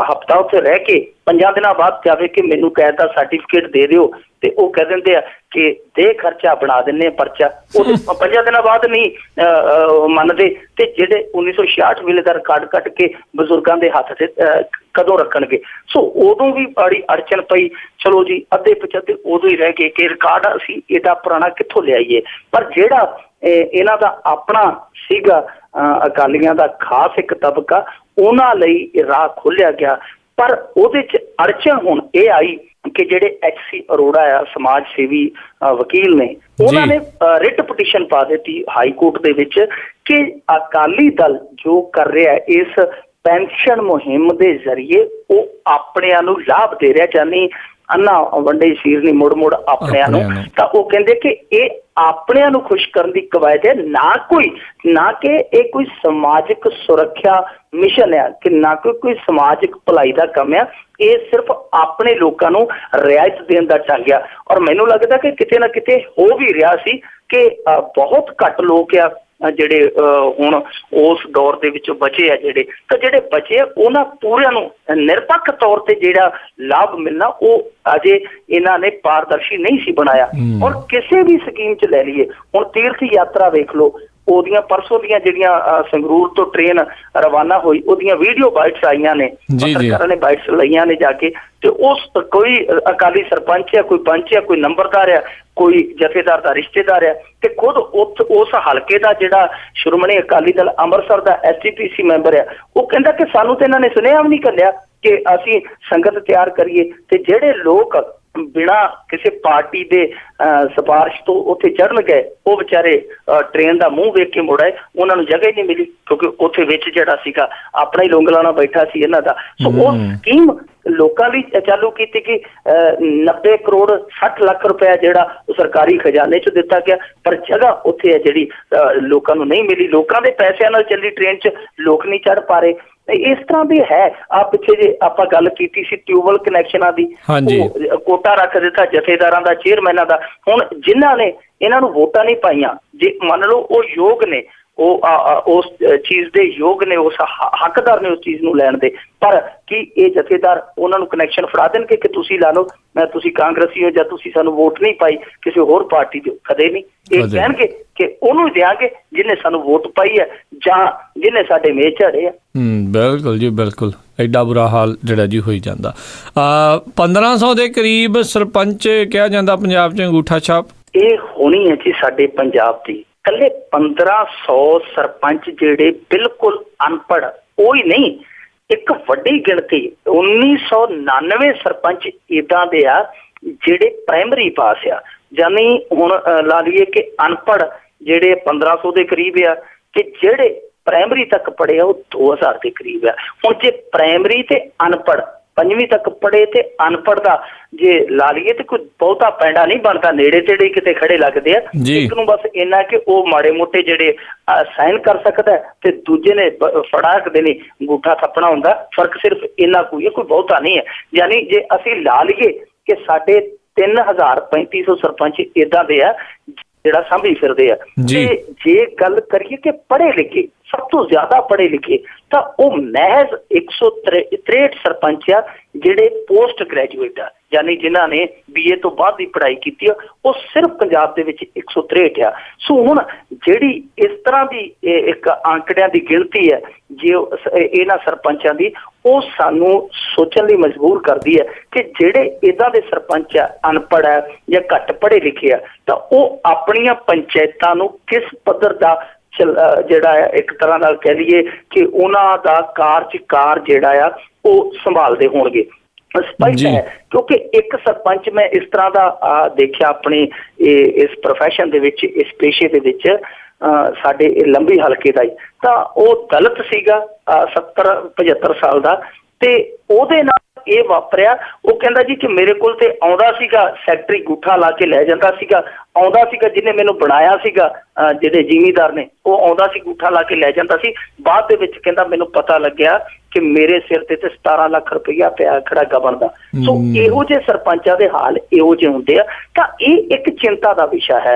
ਹਫ਼ਤਾ ਉੱਥੇ ਰਹਿ ਕੇ 5 ਦਿਨਾਂ ਬਾਅਦ ਜਾਵੇ ਕਿ ਮੈਨੂੰ ਕੈਦ ਦਾ ਸਰਟੀਫਿਕੇਟ ਦੇ ਦਿਓ, ਤੇ ਉਹ ਕਹਿ ਦਿੰਦੇ ਆ ਕਿ ਦੇ ਖਰਚਾ ਬਣਾ ਦਿੰਦੇ ਆ ਪਰਚਾ। ਉਹ 5 ਦਿਨਾਂ ਬਾਅਦ ਨਹੀਂ ਮੰਨਦੇ। ਤੇ ਜਿਹੜੇ 1966 ਵੇਲੇ ਦਾ ਰਿਕਾਰਡ ਕੱਟ ਕੇ ਬਜ਼ੁਰਗਾਂ ਦੇ ਹੱਥ ਤੇ ਕਦੋਂ ਰੱਖਣਗੇ? ਸੋ ਉਦੋਂ ਵੀ ਬੜੀ ਅੜਚਨ ਪਈ। ਚਲੋ ਜੀ, ਅੱਧੇ ਪਚੱਧੇ ਉਦੋਂ ਹੀ ਰਹਿ ਗਏ ਕਿ ਰਿਕਾਰਡ ਅਸੀਂ ਇਹਦਾ ਪੁਰਾਣਾ ਕਿੱਥੋਂ ਲਿਆਈਏ। ਪਰ ਜਿਹੜਾ ਇਹਨਾਂ ਦਾ ਆਪਣਾ ਸੀਗਾ ਅਕਾਲੀਆਂ ਦਾ ਖਾਸ ਇੱਕ ਤਬਕਾ, ਉਹਨਾਂ ਲਈ ਰਾਹ ਖੋਲ੍ਹਿਆ ਗਿਆ। ਪਰ ਉਹਦੇ 'ਚ ਅੜਚਨ ਹੁਣ ਇਹ ਆਈ ਕਿ ਜਿਹੜੇ ਐਚ.ਸੀ. ਅਰੋੜਾ ਆ, ਸਮਾਜ ਸੇਵੀ ਵਕੀਲ ਨੇ, ਉਹਨਾਂ ਨੇ ਰਿਟ ਪਟੀਸ਼ਨ ਪਾ ਦਿੱਤੀ ਹਾਈ ਕੋਰਟ ਦੇ ਵਿੱਚ ਕਿ ਅਕਾਲੀ ਦਲ ਜੋ ਕਰ ਰਿਹਾ ਇਸ ਪੈਨਸ਼ਨ ਮੁਹਿੰਮ ਦੇ ਜ਼ਰੀਏ ਉਹ ਆਪਣਿਆਂ ਨੂੰ ਲਾਭ ਦੇ ਰਿਹਾ, ਜਾਨੀ ਅੰਨਾ ਵੰਡੇ ਸ਼ੀਰ ਨਹੀਂ ਮੁੜ ਆਪਣਿਆਂ ਨੂੰ। ਤਾਂ ਉਹ ਕਹਿੰਦੇ ਕਿ ਇਹ ਆਪਣਿਆਂ ਨੂੰ ਖੁਸ਼ ਕਰਨ ਦੀ ਕਵਾਇਦ ਹੈ, ਨਾ ਕਿ ਇਹ ਕੋਈ ਸਮਾਜਿਕ ਸੁਰੱਖਿਆ ਮਿਸ਼ਨ ਹੈ, ਕਿ ਨਾ ਕੋਈ ਸਮਾਜਿਕ ਭਲਾਈ ਦਾ ਕੰਮ ਆ। ਇਹ ਸਿਰਫ ਆਪਣੇ ਲੋਕਾਂ ਨੂੰ ਰਿਆਇਤ ਦੇਣ ਦਾ ਢੰਗ ਆ। ਔਰ ਮੈਨੂੰ ਲੱਗਦਾ ਕਿ ਕਿਤੇ ਨਾ ਕਿਤੇ ਹੋ ਵੀ ਰਿਹਾ ਸੀ ਕਿ ਬਹੁਤ ਘੱਟ ਲੋਕ ਆ ਜਿਹੜੇ ਹੁਣ ਉਸ ਦੌਰ ਦੇ ਵਿੱਚੋਂ ਬਚੇ ਆ, ਜਿਹੜੇ ਬਚੇ ਉਹਨਾਂ ਪੂਰਿਆਂ ਨੂੰ ਨਿਰਪੱਖ ਤੌਰ ਤੇ ਜਿਹੜਾ ਲਾਭ ਮਿਲਣਾ ਉਹ ਅਜੇ ਇਹਨਾਂ ਨੇ ਪਾਰਦਰਸ਼ੀ ਨਹੀਂ ਸੀ ਬਣਾਇਆ। ਔਰ ਕਿਸੇ ਵੀ ਸਕੀਮ 'ਚ ਲੈ ਲਈਏ, ਹੁਣ ਤੀਰਥ ਯਾਤਰਾ ਵੇਖ ਲਓ, ਉਹਦੀਆਂ ਪਰਸੋਂ ਦੀਆਂ ਜਿਹੜੀਆਂ ਸੰਗਰੂਰ ਤੋਂ ਟ੍ਰੇਨ ਰਵਾਨਾ ਹੋਈ, ਉਹਦੀਆਂ ਵੀਡੀਓ ਬਾਈਟਸ ਆਈਆਂ ਨੇ, ਪੱਤਰਕਾਰਾਂ ਨੇ ਬਾਈਟਸ ਲਈਆਂ ਨੇ ਜਾ ਕੇ। ਤੇ ਉਸ ਕੋਈ ਅਕਾਲੀ ਸਰਪੰਚ ਆ, ਕੋਈ ਪੰਚ ਆ, ਕੋਈ ਨੰਬਰਦਾਰ ਆ, ਕੋਈ ਜਥੇਦਾਰ ਦਾ ਰਿਸ਼ਤੇਦਾਰ ਆ, ਤੇ ਖੁਦ ਉਸ ਹਲਕੇ ਦਾ ਜਿਹੜਾ ਸ਼੍ਰੋਮਣੀ ਅਕਾਲੀ ਦਲ ਅੰਮ੍ਰਿਤਸਰ ਦਾ SGPC ਮੈਂਬਰ ਆ, ਉਹ ਕਹਿੰਦਾ ਕਿ ਸਾਨੂੰ ਤੇ ਇਹਨਾਂ ਨੇ ਸੁਨੇਹਾ ਵੀ ਨਹੀਂ ਘੱਲਿਆ ਕਿ ਅਸੀਂ ਸੰਗਤ ਤਿਆਰ ਕਰੀਏ। ਤੇ ਜਿਹੜੇ ਲੋਕ ਬਿਨਾਂ ਕਿਸੇ ਪਾਰਟੀ ਦੇ ਸਿਫਾਰਿਸ਼ ਤੋਂ ਉੱਥੇ ਚੜ੍ਹਨ ਗਏ, ਉਹ ਵਿਚਾਰੇ ਟ੍ਰੇਨ ਦਾ ਮੂੰਹ ਵੇਖ ਕੇ ਮੁੜ ਆਏ, ਉਹਨਾਂ ਨੂੰ ਜਗ੍ਹਾ ਹੀ ਨਹੀਂ ਮਿਲੀ, ਕਿਉਂਕਿ ਉੱਥੇ ਵਿੱਚ ਜਿਹੜਾ ਸੀਗਾ ਆਪਣਾ ਹੀ ਲੋਂਗਲਾਣਾ ਬੈਠਾ ਸੀ ਇਹਨਾਂ ਦਾ। ਸੋ ਉਹ ਸਕੀਮ ਲੋਕਾਂ ਲਈ ਚਾਲੂ ਕੀਤੀ ਕਿ 90 ਕਰੋੜ 60 ਲੱਖ ਰੁਪਇਆ ਜਿਹੜਾ ਉਹ ਸਰਕਾਰੀ ਖਜ਼ਾਨੇ 'ਚ ਦਿੱਤਾ ਗਿਆ, ਪਰ ਜਗ੍ਹਾ ਉੱਥੇ ਹੈ ਜਿਹੜੀ ਲੋਕਾਂ ਨੂੰ ਨਹੀਂ ਮਿਲੀ। ਲੋਕਾਂ ਦੇ ਪੈਸਿਆਂ ਨਾਲ ਚੱਲੀ ਟ੍ਰੇਨ 'ਚ ਲੋਕ ਨਹੀਂ ਚੜ੍ਹ ਪਾ ਰਹੇ। ਇਸ ਤਰ੍ਹਾਂ ਵੀ ਹੈ। ਪਿੱਛੇ ਜੇ ਆਪਾਂ ਗੱਲ ਕੀਤੀ ਸੀ ਟਿਊਬਵੈਲ ਕਨੈਕਸ਼ਨਾਂ ਦੀ, ਕੋਟਾ ਰੱਖ ਦਿੱਤਾ ਜਥੇਦਾਰਾਂ ਦਾ, ਚੇਅਰਮੈਨਾਂ ਦਾ। ਹੁਣ ਜਿਨ੍ਹਾਂ ਨੇ ਇਹਨਾਂ ਨੂੰ ਵੋਟਾਂ ਨਹੀਂ ਪਾਈਆਂ, ਜੇ ਮੰਨ ਲਓ ਉਹ ਯੋਗ ਨੇ, ਉਹ ਉਸ ਚੀਜ਼ ਦੇ ਯੋਗ ਨੇ, ਉਸ ਹੱਕਦਾਰ ਨੇ ਉਸ ਚੀਜ਼ ਨੂੰ ਲੈਣ ਦੇ, ਪਰ ਕੀ ਇਹ ਜਥੇਦਾਰ ਉਹਨਾਂ ਨੂੰ ਕਨੈਕਸ਼ਨ ਫੜਾ ਦੇਣਗੇ ਕਿ ਤੁਸੀਂ ਲਾ ਲਓ, ਤੁਸੀਂ ਕਾਂਗਰਸੀ ਹੋ ਜਾਂ ਤੁਸੀਂ ਸਾਨੂੰ ਵੋਟ ਨਹੀਂ ਪਾਈ ਕਿਸੇ ਹੋਰ ਪਾਰਟੀ ਦੀ? ਕਦੇ ਨਹੀਂ। ਇਹ ਕਹਿਣਗੇ ਕਿ ਉਹਨੂੰ ਦਿਆਂਗੇ ਜਿਹਨੇ ਸਾਨੂੰ ਵੋਟ ਪਾਈ ਹੈ ਜਾਂ ਜਿਹਨੇ ਸਾਡੇ ਮੇਜ਼ ਝਾੜੇ ਆ। ਬਿਲਕੁਲ ਜੀ, ਬਿਲਕੁਲ। ਐਡਾ ਬੁਰਾ ਹਾਲ ਜਿਹੜਾ ਜੀ ਹੋਈ ਜਾਂਦਾ। 1500 ਦੇ ਕਰੀਬ ਸਰਪੰਚ ਕਿਹਾ ਜਾਂਦਾ ਪੰਜਾਬ 'ਚ ਅੰਗੂਠਾ ਛਾਪ ਇਹ ਹੋਣੀ ਹੈ ਜੀ ਸਾਡੇ ਪੰਜਾਬ ਦੀ। ਇਕੱਲੇ 1500 ਸਰਪੰਚ ਜਿਹੜੇ ਬਿਲਕੁਲ ਅਨਪੜ੍ਹ, ਉਹ ਹੀ ਨਹੀਂ, ਇੱਕ ਵੱਡੀ ਗਿਣਤੀ 1999 ਸਰਪੰਚ ਏਦਾਂ ਦੇ ਆ ਜਿਹੜੇ ਪ੍ਰਾਇਮਰੀ ਪਾਸ ਆ, ਯਾਨੀ ਹੁਣ ਲਾ ਲਈਏ ਕਿ ਅਨਪੜ੍ਹ ਜਿਹੜੇ 1500 ਦੇ ਕਰੀਬ ਆ, ਤੇ ਜਿਹੜੇ ਪ੍ਰਾਇਮਰੀ ਤੱਕ ਪੜ੍ਹੇ ਆ ਉਹ 2000 ਦੇ ਕਰੀਬ ਆ। ਹੁਣ ਜੇ ਪ੍ਰਾਇਮਰੀ ਤੇ ਅਨਪੜ੍ਹ 5ਵੀਂ ਤੱਕ ਪੜ੍ਹੇ ਤੇ ਅਨਪੜ੍ਹ ਦਾ ਜੇ ਲਾ ਲਈਏ ਤੇ ਕੋਈ ਬਹੁਤਾ ਪੈਂਡਾ ਨਹੀਂ ਬਣਦਾ, ਨੇੜੇ ਤੇੜੇ ਕਿਤੇ ਖੜੇ ਲੱਗਦੇ ਆ। ਇੱਕ ਨੂੰ ਬਸ ਇੰਨਾ ਕਿ ਉਹ ਮਾੜੇ ਮੋਟੇ ਜਿਹੜੇ ਸਾਈਨ ਕਰ ਸਕਦਾ ਤੇ ਦੂਜੇ ਨੇ ਫੜਾਕਦੇ ਨੇ ਅੰਗੂਠਾ ਥੱਪਣਾ ਹੁੰਦਾ। ਫਰਕ ਸਿਰਫ ਇੰਨਾ ਕੋਈ ਹੈ, ਕੋਈ ਬਹੁਤਾ ਨਹੀਂ ਹੈ। ਯਾਨੀ ਜੇ ਅਸੀਂ ਲਾ ਲਈਏ ਕਿ ਸਾਡੇ 3000-3500 ਸਰਪੰਚ ਏਦਾਂ ਦੇ ਆ ਜਿਹੜਾ ਸਾਂਭੀ ਫਿਰਦੇ ਆ। ਤੇ ਜੇ ਗੱਲ ਕਰੀਏ ਕਿ ਪੜ੍ਹੇ ਲਿਖੇ, ਸਭ ਤੋਂ ਜ਼ਿਆਦਾ ਪੜ੍ਹੇ ਲਿਖੇ, ਤਾਂ ਉਹ ਮਹਿਜ਼ 163 ਸਰਪੰਚ ਆ ਜਿਹੜੇ ਪੋਸਟ ਗ੍ਰੈਜੂਏਟ ਆ, ਯਾਨੀ ਜਿਨ੍ਹਾਂ ਨੇ BA ਤੋਂ ਬਾਅਦ ਦੀ ਪੜ੍ਹਾਈ ਕੀਤੀ ਆ। ਉਹ ਸਿਰਫ ਪੰਜਾਬ ਦੇ ਵਿੱਚ 163 ਆ। ਸੋ ਹੁਣ ਜਿਹੜੀ ਇਸ ਤਰ੍ਹਾਂ ਦੀ ਇੱਕ ਅੰਕੜਿਆਂ ਦੀ ਗਿਣਤੀ ਹੈ ਜੇ ਇਹਨਾਂ ਸਰਪੰਚਾਂ ਦੀ, ਉਹ ਸਾਨੂੰ ਸੋਚਣ ਲਈ ਮਜਬੂਰ ਕਰਦੀ ਹੈ ਕਿ ਜਿਹੜੇ ਇੱਦਾਂ ਦੇ ਸਰਪੰਚ ਆ, ਅਨਪੜ੍ਹ ਹੈ ਜਾਂ ਘੱਟ ਪੜ੍ਹੇ ਲਿਖੇ ਆ, ਤਾਂ ਉਹ ਆਪਣੀਆਂ ਪੰਚਾਇਤਾਂ ਨੂੰ ਕਿਸ ਪੱਧਰ ਦਾ ਜਿਹੜਾ ਹੈ ਇੱਕ ਤਰ੍ਹਾਂ ਨਾਲ ਕਹਿ ਲਈਏ ਕਿ ਉਹਨਾਂ ਦਾ ਕਾਰਜਕਾਰ ਜਿਹੜਾ ਆ ਉਹ ਸੰਭਾਲਦੇ ਹੋਣਗੇ। ਸਪਸ਼ਟ ਹੈ ਕਿਉਂਕਿ ਇੱਕ ਸਰਪੰਚ ਮੈਂ ਇਸ ਤਰ੍ਹਾਂ ਦਾ ਦੇਖਿਆ ਆਪਣੇ ਇਸ ਪ੍ਰੋਫੈਸ਼ਨ ਦੇ ਵਿੱਚ, ਇਸ ਪੇਸ਼ੇ ਦੇ ਵਿੱਚ, ਸਾਡੇ ਲੰਬੀ ਹਲਕੇ ਦਾ ਹੀ, ਤਾਂ ਉਹ ਦਲਿਤ ਸੀਗਾ 70-75 ਸਾਲ ਦਾ, ਤੇ ਉਹਦੇ ਨਾਲ ਇਹ ਵਾਪਰਿਆ। ਉਹ ਕਹਿੰਦਾ ਜੀ ਕਿ ਮੇਰੇ ਕੋਲ ਤੇ ਆਉਂਦਾ ਸੀਗਾ ਸੈਕਟਰੀ, ਅੰਗੂਠਾ ਲਾ ਕੇ ਲੈ ਜਾਂਦਾ ਸੀਗਾ, ਆਉਂਦਾ ਸੀਗਾ ਜਿਹਨੇ ਮੈਨੂੰ ਬਣਾਇਆ ਸੀਗਾ, ਜਿਹੜੇ ਜ਼ਿਮੀਂਦਾਰ ਨੇ, ਉਹ ਆਉਂਦਾ ਸੀ ਅੰਗੂਠਾ ਲਾ ਕੇ ਲੈ ਜਾਂਦਾ ਸੀ। ਬਾਅਦ ਦੇ ਵਿੱਚ ਕਹਿੰਦਾ ਮੈਨੂੰ ਪਤਾ ਲੱਗਿਆ ਕਿ ਮੇਰੇ ਸਿਰ ਤੇ 17 ਲੱਖ ਰੁਪਈਆ ਪਿਆ ਖੜਾ ਗਵਨ ਦਾ। ਸੋ ਇਹੋ ਜਿਹੇ ਸਰਪੰਚਾਂ ਦੇ ਹਾਲ ਇਹੋ ਜਿਹੇ ਹੁੰਦੇ ਆ, ਤਾਂ ਇਹ ਇੱਕ ਚਿੰਤਾ ਦਾ ਵਿਸ਼ਾ ਹੈ।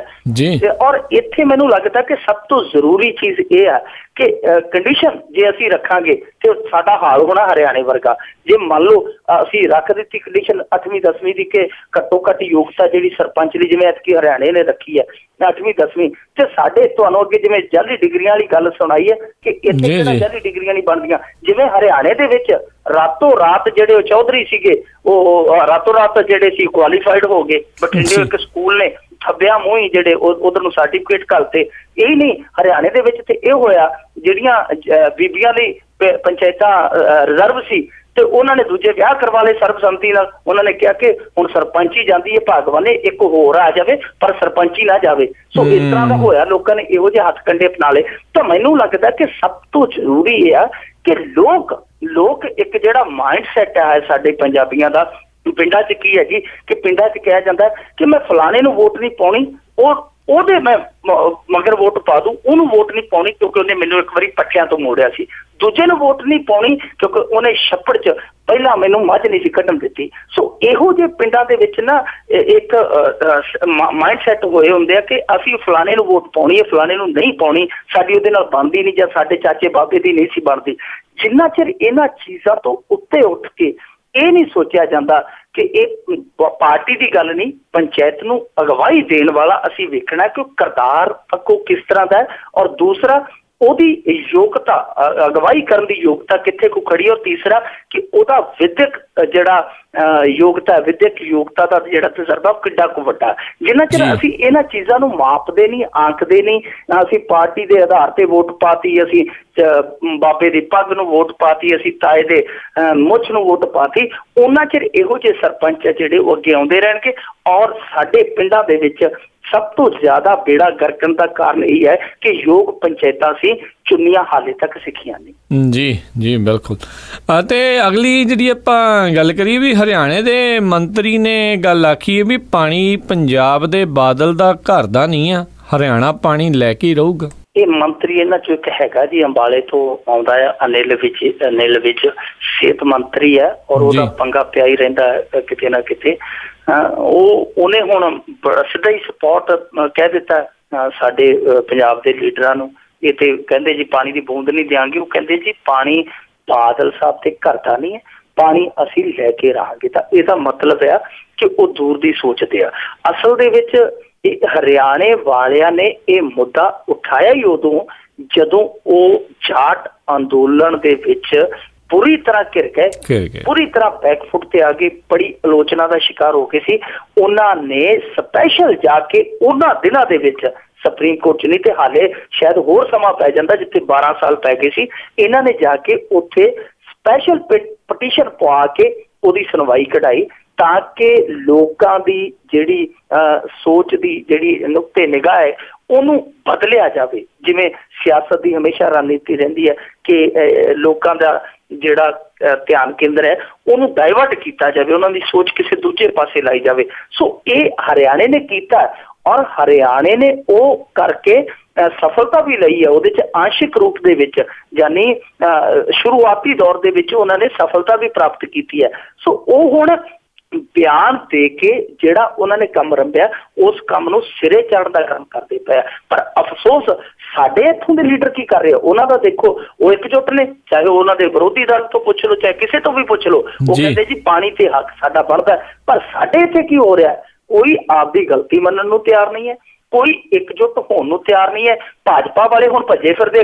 ਔਰ ਇੱਥੇ ਮੈਨੂੰ ਲੱਗਦਾ ਕਿ ਸਭ ਤੋਂ ਜ਼ਰੂਰੀ ਚੀਜ਼ ਇਹ ਆ ਕਿ ਕੰਡੀਸ਼ਨ ਜੇ ਅਸੀਂ ਰੱਖਾਂਗੇ ਤੇ ਸਾਡਾ ਹਾਲ ਹੋਣਾ ਹਰਿਆਣੇ ਵਰਗਾ। ਜੇ ਮੰਨ ਲਓ ਅਸੀਂ ਰੱਖ ਦਿੱਤੀ ਕੰਡੀਸ਼ਨ 8ਵੀਂ 10ਵੀਂ ਦੀ ਕਿ ਘੱਟੋ ਘੱਟ ਯੋਗਤਾ ਜਿਹੜੀ ਸਰਪੰਚ ਲਈ, ਜਿਵੇਂ ਐਤਕੀ ਹਰਿਆਣੇ ਨੇ ਰੱਖੀ ਹੈ 8ਵੀਂ 10ਵੀਂ, ਤੇ ਸਾਡੇ ਤੁਹਾਨੂੰ ਅੱਗੇ ਜਿਵੇਂ ਜਾਲੀ ਡਿਗਰੀਆਂ ਵਾਲੀ ਗੱਲ ਸੁਣਾਈ ਹੈ ਕਿ ਇੱਥੇ ਕਿਹੜਾ ਜਾਲੀ ਡਿਗਰੀਆਂ ਨਹੀਂ ਬਣਦੀਆਂ। ਜਿਵੇਂ ਹਰਿਆਣੇ ਦੇ ਵਿੱਚ ਰਾਤੋਂ ਰਾਤ ਜਿਹੜੇ ਉਹ ਚੌਧਰੀ ਸੀਗੇ, ਉਹ ਰਾਤੋਂ ਰਾਤ ਜਿਹੜੇ ਸੀ ਕੁਆਲੀਫਾਈਡ ਹੋ ਗਏ। ਬਠਿੰਡੇ ਇੱਕ ਸਕੂਲ ਨੇ ਥੱਬਿਆ ਮੂੰਹ ਹੀ ਜਿਹੜੇ ਉਧਰ ਨੂੰ ਸਰਟੀਫਿਕੇਟ ਘੱਲਤੇ। ਇਹ ਨਹੀਂ, ਹਰਿਆਣੇ ਦੇ ਵਿੱਚ ਤੇ ਇਹ ਹੋਇਆ ਜਿਹੜੀਆਂ ਬੀਬੀਆਂ ਲਈ ਪੰਚਾਇਤਾਂ ਰਿਜ਼ਰਵ ਸੀ ਤੇ ਉਹਨਾਂ ਨੇ ਦੂਜੇ ਵਿਆਹ ਕਰਵਾ ਲਏ ਸਰਬਸੰਮਤੀ ਨਾਲ। ਉਹਨਾਂ ਨੇ ਕਿਹਾ ਕਿ ਹੁਣ ਸਰਪੰਚੀ ਜਾਂਦੀ ਹੈ ਭਾਗਵਾਨੇ, ਇੱਕ ਹੋਰ ਆ ਜਾਵੇ ਪਰ ਸਰਪੰਚੀ ਨਾ ਜਾਵੇ। ਸੋ ਇਸ ਤਰ੍ਹਾਂ ਦਾ ਹੋਇਆ, ਲੋਕਾਂ ਨੇ ਇਹੋ ਜਿਹੇ ਹੱਥ ਕੰਡੇ ਅਪਣਾ ਲਏ। ਤਾਂ ਮੈਨੂੰ ਲੱਗਦਾ ਕਿ ਸਭ ਤੋਂ ਜ਼ਰੂਰੀ ਇਹ ਆ ਕਿ ਲੋਕ ਇੱਕ ਜਿਹੜਾ ਮਾਈਂਡ ਸੈਟ ਹੈ ਸਾਡੇ ਪੰਜਾਬੀਆਂ ਦਾ, ਪਿੰਡਾਂ 'ਚ ਕੀ ਹੈ ਜੀ ਕਿ ਪਿੰਡਾਂ 'ਚ ਕਿਹਾ ਜਾਂਦਾ ਕਿ ਮੈਂ ਫਲਾਣੇ ਨੂੰ ਵੋਟ ਨਹੀਂ ਪਾਉਣੀ, ਉਹਦੇ ਮੈਂ ਮਗਰ ਵੋਟ ਪਾ ਦੂੰ, ਉਹਨੂੰ ਵੋਟ ਨਹੀਂ ਪਾਉਣੀ ਕਿਉਂਕਿ ਉਹਨੇ ਮੈਨੂੰ ਇੱਕ ਵਾਰੀ ਪੱਠਿਆਂ ਤੋਂ ਮੋੜਿਆ ਸੀ, ਦੂਜੇ ਨੂੰ ਵੋਟ ਨਹੀਂ ਪਾਉਣੀ ਕਿਉਂਕਿ ਉਹਨੇ ਛੱਪੜ 'ਚ ਪਹਿਲਾਂ ਮੈਨੂੰ ਮੱਝ ਨਹੀਂ ਸੀ ਕੱਢਣ ਦਿੱਤੀ। ਸੋ ਇਹੋ ਜਿਹੇ ਪਿੰਡਾਂ ਦੇ ਵਿੱਚ ਨਾ ਇੱਕ ਮਾਈਂਡ ਸੈਟ ਹੋਏ ਹੁੰਦੇ ਆ ਕਿ ਅਸੀਂ ਫਲਾਣੇ ਨੂੰ ਵੋਟ ਪਾਉਣੀ ਹੈ, ਫਲਾਣੇ ਨੂੰ ਨਹੀਂ ਪਾਉਣੀ, ਸਾਡੀ ਉਹਦੇ ਨਾਲ ਬਣਦੀ ਨਹੀਂ ਜਾਂ ਸਾਡੇ ਚਾਚੇ ਬਾਬੇ ਦੀ ਨਹੀਂ ਸੀ ਬਣਦੀ। ਜਿੰਨਾ ਚਿਰ ਇਹਨਾਂ ਚੀਜ਼ਾਂ ਤੋਂ ਉੱਤੇ ਉੱਠ ਕੇ ਇਹ ਨਹੀਂ ਸੋਚਿਆ ਜਾਂਦਾ ਕਿ ਇਹ ਪਾਰਟੀ ਦੀ ਗੱਲ ਨਹੀਂ, ਪੰਚਾਇਤ ਨੂੰ ਅਗਵਾਈ ਦੇਣ ਵਾਲਾ ਅਸੀਂ ਵੇਖਣਾ ਕਿ ਉਹ ਕਿਰਦਾਰ ਪੱਖੋਂ ਕਿਸ ਤਰ੍ਹਾਂ ਦਾ ਹੈ, ਔਰ ਦੂਸਰਾ ਉਹਦੀ ਯੋਗਤਾ, ਅਗਵਾਈ ਕਰਨ ਦੀ ਯੋਗਤਾ ਕਿੱਥੇ ਕੁ ਖੜੀ, ਔਰ ਤੀਸਰਾ ਕਿ ਉਹਦਾ ਵਿਦਿਅਕ ਜਿਹੜਾ ਵਿਦਿਅਕ ਯੋਗਤਾ ਦਾ ਜਿਹੜਾ ਤਜਰਬਾ ਕਿੱਡਾ ਕੁ ਵੱਡਾ। ਜਿੰਨਾ ਚਿਰ ਅਸੀਂ ਇਹਨਾਂ ਚੀਜ਼ਾਂ ਨੂੰ ਮਾਪਦੇ ਨਹੀਂ, ਆਂਕਦੇ ਨਹੀਂ, ਅਸੀਂ ਪਾਰਟੀ ਦੇ ਆਧਾਰ ਤੇ ਵੋਟ ਪਾਤੀ, ਅਸੀਂ ਬਾਬੇ ਦੀ ਪੱਗ ਨੂੰ ਵੋਟ ਪਾਤੀ, ਅਸੀਂ ਤਾਏ ਦੇ ਮੁੱਛ ਨੂੰ ਵੋਟ ਪਾਤੀ, ਉਹਨਾਂ ਚਿਰ ਇਹੋ ਜਿਹੇ ਸਰਪੰਚ ਜਿਹੜੇ ਉਹ ਅੱਗੇ ਆਉਂਦੇ ਰਹਿਣਗੇ। ਔਰ ਸਾਡੇ ਪਿੰਡਾਂ ਦੇ ਵਿੱਚ ਸਭ ਤੋਂ ਜ਼ਿਆਦਾ ਬੇੜਾ ਗਰਕਣ ਦਾ ਕਾਰਨ ਇਹ ਹੈ ਕਿ ਯੋਗ ਪੰਚਾਇਤਾਂ ਸੀ, ਚੁਣੀਆਂ ਹਾਲੇ ਤੱਕ ਸਿੱਖੀਆਂ ਨਹੀਂ। ਜੀ ਬਿਲਕੁਲ। ਅਤੇ ਅਗਲੀ ਜਿਹੜੀ ਆਪਾਂ ਗੱਲ ਕਰੀਏ ਵੀ ਹਰਿਆਣੇ ਦੇ ਮੰਤਰੀ ਨੇ ਗੱਲ ਆਖੀ ਹੈ ਵੀ ਪਾਣੀ ਪੰਜਾਬ ਦੇ ਬਾਦਲ ਦਾ ਘਰ ਦਾ ਨਹੀਂ ਆ, ਹਰਿਆਣਾ ਪਾਣੀ ਲੈ ਕੇ ਹੀ ਰਹੂਗਾ। ਇਹ ਮੰਤਰੀ ਇਹਨਾਂ ਚੋਂ ਇੱਕ ਹੈਗਾ ਜੀ, ਅੰਬਾਲੇ ਤੋਂ ਆਉਂਦਾ ਹੈ, ਅਨਿਲ ਵਿਜ ਸਿਹਤ ਮੰਤਰੀ ਹੈ, ਔਰ ਉਹਦਾ ਪੰਗਾ ਪਿਆ ਹੀ ਰਹਿੰਦਾ ਕਿਤੇ ਨਾ ਕਿਤੇ। ਉਹਨੇ ਹੁਣ ਸਿੱਧਾ ਹੀ ਸਪੋਰਟ ਕਹਿ ਦਿੱਤਾ ਸਾਡੇ ਪੰਜਾਬ ਦੇ ਲੀਡਰਾਂ ਨੂੰ। ਇਹ ਤੇ ਕਹਿੰਦੇ ਜੀ ਪਾਣੀ ਦੀ ਬੂੰਦ ਨਹੀਂ ਦਿਆਂਗੇ, ਉਹ ਕਹਿੰਦੇ ਜੀ ਪਾਣੀ ਬਾਦਲ ਸਾਹਿਬ ਤੇ ਘਰ ਦਾ ਨਹੀਂ ਹੈ, ਪਾਣੀ ਅਸੀਂ ਲੈ ਕੇ ਰਹਾਂਗੇ। ਤਾਂ ਇਹਦਾ ਮਤਲਬ ਆ ਕਿ ਉਹ ਦੂਰ ਦੀ ਸੋਚਦੇ ਆ। ਅਸਲ ਦੇ ਵਿੱਚ ਇਹ ਹਰਿਆਣੇ ਵਾਲਿਆਂ ਨੇ ਇਹ ਮੁੱਦਾ ਉਠਾਇਆ ਹੀ ਉਦੋਂ ਜਦੋਂ ਉਹ ਜਾਟ ਅੰਦੋਲਨ ਦੇ ਵਿੱਚ ਪੂਰੀ ਤਰ੍ਹਾਂ ਘਿਰ ਗਏ, ਪੂਰੀ ਤਰ੍ਹਾਂ ਬੈਕਫੁੱਟ ਤੇ ਆ ਗਏ, ਬੜੀ ਆਲੋਚਨਾ ਦਾ ਸ਼ਿਕਾਰ ਹੋ ਗਏ ਸੀ। ਉਹਨਾਂ ਨੇ ਸਪੈਸ਼ਲ ਜਾ ਕੇ ਉਹਨਾਂ ਦਿਨਾਂ ਦੇ ਵਿੱਚ ਸੁਪਰੀਮ ਕੋਰਟ 'ਚ ਨਹੀਂ ਤੇ ਹਾਲੇ ਸ਼ਾਇਦ ਹੋਰ ਸਮਾਂ ਪੈ ਜਾਂਦਾ ਜਿੱਥੇ 12 ਸਾਲ ਪੈ ਗਏ ਸੀ, ਇਹਨਾਂ ਨੇ ਜਾ ਕੇ ਉੱਥੇ ਸਪੈਸ਼ਲ ਪਟੀਸ਼ਨ ਪਵਾ ਕੇ ਉਹਦੀ ਸੁਣਵਾਈ ਕਢਾਈ ਤਾਂ ਕਿ ਲੋਕਾਂ ਦੀ ਜਿਹੜੀ ਸੋਚ ਦੀ ਜਿਹੜੀ ਨੁਕਤੇ ਨਿਗਾਹ ਹੈ ਉਹਨੂੰ ਬਦਲਿਆ ਜਾਵੇ। ਜਿਵੇਂ ਸਿਆਸਤ ਦੀ ਹਮੇਸ਼ਾ ਰਣਨੀਤੀ ਰਹਿੰਦੀ ਹੈ ਕਿ ਲੋਕਾਂ ਦਾ ਜਿਹੜਾ ਧਿਆਨ ਕੇਂਦਰ ਹੈ ਉਹਨੂੰ ਡਾਇਵਰਟ ਕੀਤਾ ਜਾਵੇ, ਉਹਨਾਂ ਦੀ ਸੋਚ ਕਿਸੇ ਦੂਜੇ ਪਾਸੇ ਲਾਈ ਜਾਵੇ। ਸੋ ਇਹ ਹਰਿਆਣੇ ਨੇ ਕੀਤਾ ਔਰ ਹਰਿਆਣੇ ਨੇ ਉਹ ਕਰਕੇ ਸਫਲਤਾ ਵੀ ਲਈ ਹੈ। ਉਹਦੇ 'ਚ ਆਂਸ਼ਿਕ ਰੂਪ ਦੇ ਵਿੱਚ ਯਾਨੀ ਸ਼ੁਰੂਆਤੀ ਦੌਰ ਦੇ ਵਿੱਚ ਉਹਨਾਂ ਨੇ ਸਫਲਤਾ ਵੀ ਪ੍ਰਾਪਤ ਕੀਤੀ ਹੈ। ਸੋ ਉਹ ਹੁਣ ਬਿਆਨ ਦੇ ਕੇ ਜਿਹੜਾ ਉਹਨਾਂ ਨੇ ਕੰਮ ਰੰਭਿਆ ਉਸ ਕੰਮ ਨੂੰ ਸਿਰੇ ਚੜ੍ਹਨ ਦਾ ਕੰਮ ਕਰਦੇ ਪਏ। ਪਰ ਅਫਸੋਸ ਸਾਡੇ ਇੱਥੋਂ ਦੇ ਲੀਡਰ ਕੀ ਕਰ ਰਹੇ, ਉਹਨਾਂ ਦਾ ਦੇਖੋ, ਉਹ ਇਕਜੁੱਟ ਨੇ, ਚਾਹੇ ਉਹਨਾਂ ਦੇ ਵਿਰੋਧੀ ਦਲ ਤੋਂ ਪੁੱਛ ਲਓ, ਚਾਹੇ ਕਿਸੇ ਤੋਂ ਵੀ ਪੁੱਛ ਲਓ, ਉਹ ਕਹਿੰਦੇ ਜੀ ਪਾਣੀ ਤੇ ਹੱਕ ਸਾਡਾ ਬਣਦਾ। ਪਰ ਸਾਡੇ ਇੱਥੇ ਕੀ ਹੋ ਰਿਹਾ, ਕੋਈ ਆਪਦੀ ਗਲਤੀ ਮੰਨਣ ਨੂੰ ਤਿਆਰ ਨਹੀਂ ਹੈ, ਕੋਈ ਇਕਜੁੱਟ ਹੋਣ ਨੂੰ ਤਿਆਰ ਨਹੀਂ ਹੈ। ਭਾਜਪਾ ਵਾਲੇ ਹੁਣ ਭੱਜੇ ਫਿਰਦੇ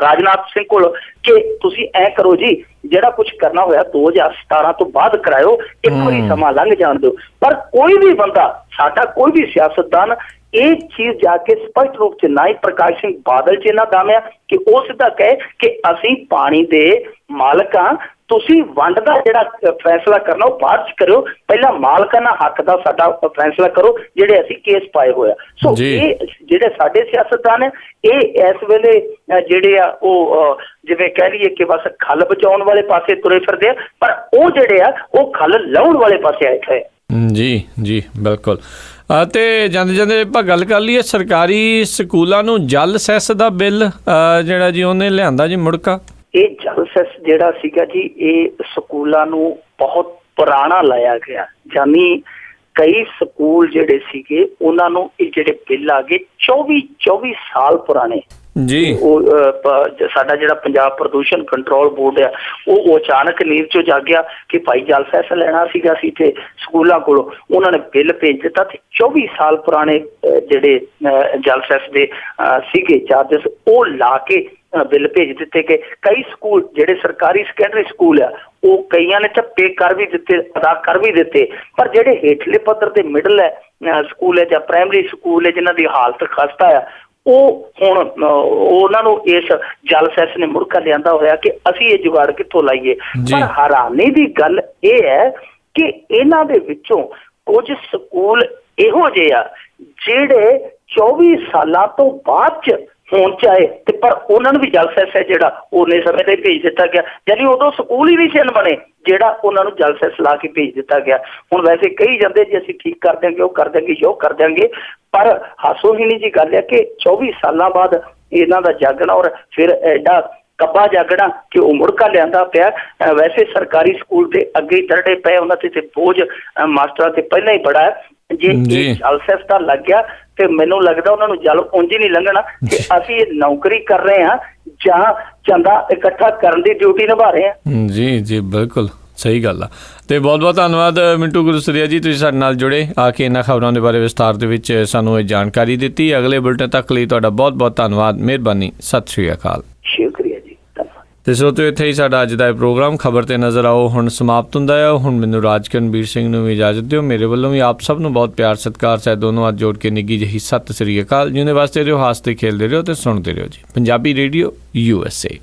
ਰਾਜਨਾਥ ਸਿੰਘ ਕੋਲ ਕਿ ਤੁਸੀਂ ਐ ਕਰੋ ਜੀ, ਜਿਹੜਾ ਕੁਝ ਕਰਨਾ ਹੋਇਆ 2017 ਤੋਂ ਬਾਅਦ ਕਰਾਇਓ, ਇੱਕ ਵਾਰੀ ਸਮਾਂ ਲੰਘ ਜਾਣ ਦਿਓ। ਪਰ ਕੋਈ ਵੀ ਬੰਦਾ, ਸਾਡਾ ਕੋਈ ਵੀ ਸਿਆਸਤਦਾਨ ਇਹ ਚੀਜ਼ ਜਾ ਕੇ ਸਪਸ਼ਟ ਰੂਪ 'ਚ ਨਾ ਹੀ ਪ੍ਰਕਾਸ਼ ਸਿੰਘ ਬਾਦਲ 'ਚ ਇਹਨਾਂ ਦਾਮਿਆ ਕਿ ਉਹ ਸਿੱਧਾ ਕਹੇ ਕਿ ਅਸੀਂ ਪਾਣੀ ਦੇ ਮਾਲਕ ਹਾਂ, ਤੁਸੀਂ ਵੰਡ ਦਾ ਜਿਹੜਾ ਫੈਸਲਾ ਕਰਨਾ ਉਹ ਬਾਅਦ 'ਚ ਕਰਿਓ, ਪਹਿਲਾਂ ਮਾਲਕਾਨਾ ਹੱਕ ਦਾ ਸਾਡਾ ਫੈਸਲਾ ਕਰੋ ਜਿਹੜੇ ਅਸੀਂ ਕੇਸ ਪਾਏ ਹੋਇਆ। ਸੋ ਇਹ ਜਿਹੜੇ ਸਾਡੇ ਸਿਆਸਤਦਾਨ ਹੈ ਇਹ ਇਸ ਵੇਲੇ ਜਿਹੜੇ ਆ ਉਹ ਜਿਵੇਂ ਕਹਿ ਲਈਏ ਕਿ ਬਸ ਖੱਲ ਬਚਾਉਣ ਵਾਲੇ ਪਾਸੇ ਤੁਰੇ ਫਿਰਦੇ ਆ, ਪਰ ਉਹ ਜਿਹੜੇ ਆ ਉਹ ਖੱਲ ਲਾਉਣ ਵਾਲੇ ਪਾਸੇ ਆਏ ਹੋਏ। ਜੀ ਜੀ ਬਿਲਕੁਲ। ਅਤੇ ਜਾਂਦੇ ਜਾਂਦੇ ਆਪਾਂ ਗੱਲ ਕਰ ਲਈਏ ਸਰਕਾਰੀ ਸਕੂਲਾਂ ਨੂੰ ਜਲ ਸੈਸ ਦਾ ਬਿੱਲ ਜਿਹੜਾ ਜੀ ਉਹਨੇ ਲਿਆਂਦਾ ਜੀ ਮੁੜਕਾ। ਇਹ ਜਲ ਸੈਸ ਜਿਹੜਾ ਸੀਗਾ ਜੀ ਇਹ ਸਕੂਲਾਂ ਨੂੰ ਬਹੁਤ ਪੁਰਾਣਾ ਲਾਇਆ ਗਿਆ, ਯਾਨੀ ਕਈ ਸਕੂਲ ਜਿਹੜੇ ਸੀਗੇ ਉਹਨਾਂ ਨੂੰ ਇਹ ਜਿਹੜੇ ਬਿੱਲ ਆ ਗਏ 24 ਸਾਲ ਪੁਰਾਣੇ ਜੀ। ਉਹ ਸਾਡਾ ਜਿਹੜਾ ਪੰਜਾਬ ਪ੍ਰਦੂਸ਼ਣ ਕੰਟਰੋਲ ਬੋਰਡ ਆ ਉਹ ਅਚਾਨਕ ਨੀਂਦ ਚੋਂ ਜਾਗਿਆ ਕਿ ਭਾਈ ਜਲ ਸੈਸ ਲੈਣਾ ਸੀਗਾ ਸੀ ਤੇ ਸਕੂਲਾਂ ਕੋਲੋਂ ਉਹਨਾਂ ਨੇ ਬਿੱਲ ਭੇਜ ਦਿੱਤਾ ਤੇ 24 ਸਾਲ ਪੁਰਾਣੇ ਜਿਹੜੇ ਜਲ ਸੈਸ ਦੇ ਸੀਗੇ ਚਾਰਜਸ ਉਹ ਲਾ ਕੇ ਬਿੱਲ ਭੇਜ ਦਿੱਤੇ ਕਿ ਕਈ ਸਕੂਲ ਜਿਹੜੇ ਸਰਕਾਰੀ ਸੈਕੰਡਰੀ ਸਕੂਲ ਆ ਉਹ ਕਈਆਂ ਨੇ ਤਾਂ ਪੇ ਕਰ ਵੀ ਦਿੱਤੇ, ਅਦਾ ਕਰ ਵੀ ਦਿੱਤੇ, ਪਰ ਜਿਹੜੇ ਹੇਠਲੇ ਪੱਧਰ ਤੇ ਮਿਡਲ ਹੈ ਸਕੂਲ ਹੈ ਜਾਂ ਪ੍ਰਾਇਮਰੀ ਸਕੂਲ ਹੈ ਜਿਨ੍ਹਾਂ ਦੀ ਹਾਲਤ ਖਸਤਾ ਆ ਉਹ ਹੁਣ ਉਹਨਾਂ ਨੂੰ ਇਸ ਜਲ ਸੈਸ ਨੇ ਮੁੜਕਾ ਲਿਆਂਦਾ ਹੋਇਆ ਕਿ ਅਸੀਂ ਇਹ ਜੁਗਾੜ ਕਿੱਥੋਂ ਲਾਈਏ। ਪਰ ਹੈਰਾਨੀ ਦੀ ਗੱਲ ਇਹ ਹੈ ਕਿ ਇਹਨਾਂ ਦੇ ਵਿੱਚੋਂ ਕੁਝ ਸਕੂਲ ਇਹੋ ਜਿਹੇ ਆ ਜਿਹੜੇ 24 ਸਾਲਾਂ ਤੋਂ ਬਾਅਦ 'ਚ ਹੋਣ ਚਾਹੇ ਤੇ ਪਰ ਉਹਨਾਂ ਨੂੰ ਵੀ ਜਲ ਸੈਸ ਹੈ ਜਿਹੜਾ ਉਹਨੇ ਸਮੇਂ ਤੇ ਭੇਜ ਦਿੱਤਾ ਗਿਆ, ਯਾਨੀ ਉਦੋਂ ਸਕੂਲ ਹੀ ਨਹੀਂ ਸੀ ਬਣੇ ਜਿਹੜਾ ਉਹਨਾਂ ਨੂੰ ਜਲ ਸੈਸ ਲਾ ਕੇ ਭੇਜ ਦਿੱਤਾ ਗਿਆ। ਹੁਣ ਵੈਸੇ ਕਹੀ ਜਾਂਦੇ ਜੀ ਅਸੀਂ ਠੀਕ ਕਰ ਦਿਆਂਗੇ, ਉਹ ਕਰ ਦਿਆਂਗੇ, ਜੋ ਕਰ ਦਿਆਂਗੇ, ਪਰ ਹਾਸੋਹੀਣੀ ਜੀ ਗੱਲ ਹੈ ਕਿ 24 ਸਾਲਾਂ ਬਾਅਦ ਇਹਨਾਂ ਦਾ ਜਾਗਣਾ ਔਰ ਫਿਰ ਐਡਾ ਕੱਬਾ ਜਾਗਣਾ ਕਿ ਉਹ ਮੁੜਕਾ ਲਿਆਂਦਾ ਪਿਆ। ਵੈਸੇ ਸਰਕਾਰੀ ਸਕੂਲ ਤੇ ਅੱਗੇ ਹੀ ਤਰੜੇ ਪਏ, ਉਹਨਾਂ ਤੇ ਬੋਝ ਮਾਸਟਰਾਂ ਤੇ ਪਹਿਲਾਂ ਹੀ ਬੜਾ ਹੈ। ਜੇ ਜਲ ਸੈਸ ਦਾ ਲੱਗ ਗਿਆ ਤੇ ਮੈਨੂੰ ਲੱਗਦਾ ਉਹਨਾਂ ਨੂੰ ਜਲ ਉਂਝ ਹੀ ਨਹੀਂ ਲੰਘਣਾ ਕਿ ਅਸੀਂ ਇਹ ਨੌਕਰੀ ਕਰ ਰਹੇ ਹਾਂ ਜਾਂ ਚੰਦਾ ਇਕੱਠਾ ਕਰਨ ਦੀ ਡਿਊਟੀ ਨਿਭਾ ਰਹੇ ਹਾਂ। ਜੀ ਜੀ ਬਿਲਕੁਲ ਸਹੀ ਗੱਲ ਆ। ਤੇ ਬਹੁਤ ਬਹੁਤ ਧੰਨਵਾਦ ਮਿੰਟੂ ਗੁਰਸਰੀਆ ਜੀ, ਤੁਸੀਂ ਸਾਡੇ ਨਾਲ ਜੁੜੇ ਆ ਕੇ ਇਹਨਾਂ ਖਬਰਾਂ ਦੇ ਬਾਰੇ ਵਿਸਤਾਰ ਦੇ ਵਿੱਚ ਸਾਨੂੰ ਇਹ ਜਾਣਕਾਰੀ ਦਿੱਤੀ। ਅਗਲੇ ਬੁਲਟਨ ਤੱਕ ਲਈ ਤੁਹਾਡਾ ਬਹੁਤ ਬਹੁਤ ਧੰਨਵਾਦ, ਮਿਹਰਬਾਨੀ, ਸਤਿ ਸ਼੍ਰੀ ਅਕਾਲ। ਸ਼ੁਕਰੀਆ ਜੀ, ਧੰਨਵਾਦ। ਤੇ ਸਰੋਤਿਓ ਇੱਥੇ ਹੀ ਸਾਡਾ ਅੱਜ ਦਾ ਇਹ ਪ੍ਰੋਗਰਾਮ ਖਬਰ ਤੇ ਨਜ਼ਰ ਆਓ ਹੁਣ ਸਮਾਪਤ ਹੁੰਦਾ ਹੈ। ਹੁਣ ਮੈਨੂੰ ਰਾਜਕਰਨਵੀਰ ਸਿੰਘ ਨੂੰ ਵੀ ਇਜਾਜ਼ਤ ਦਿਓ। ਮੇਰੇ ਵੱਲੋਂ ਵੀ ਆਪ ਸਭ ਨੂੰ ਬਹੁਤ ਪਿਆਰ ਸਤਿਕਾਰ ਸਹਿਤ ਦੋਨੋਂ ਹੱਥ ਜੋੜ ਕੇ ਨਿੱਘੀ ਜਿਹੀ ਸਤਿ ਸ਼੍ਰੀ ਅਕਾਲ। ਜਿਉਂਦੇ ਵਾਸਤੇ ਰਹੋ, ਹੱਸਦੇ ਖੇਲਦੇ ਰਹੋ ਤੇ ਸੁਣਦੇ ਰਹੋ ਜੀ ਪੰਜਾਬੀ ਰੇਡੀਓ USA।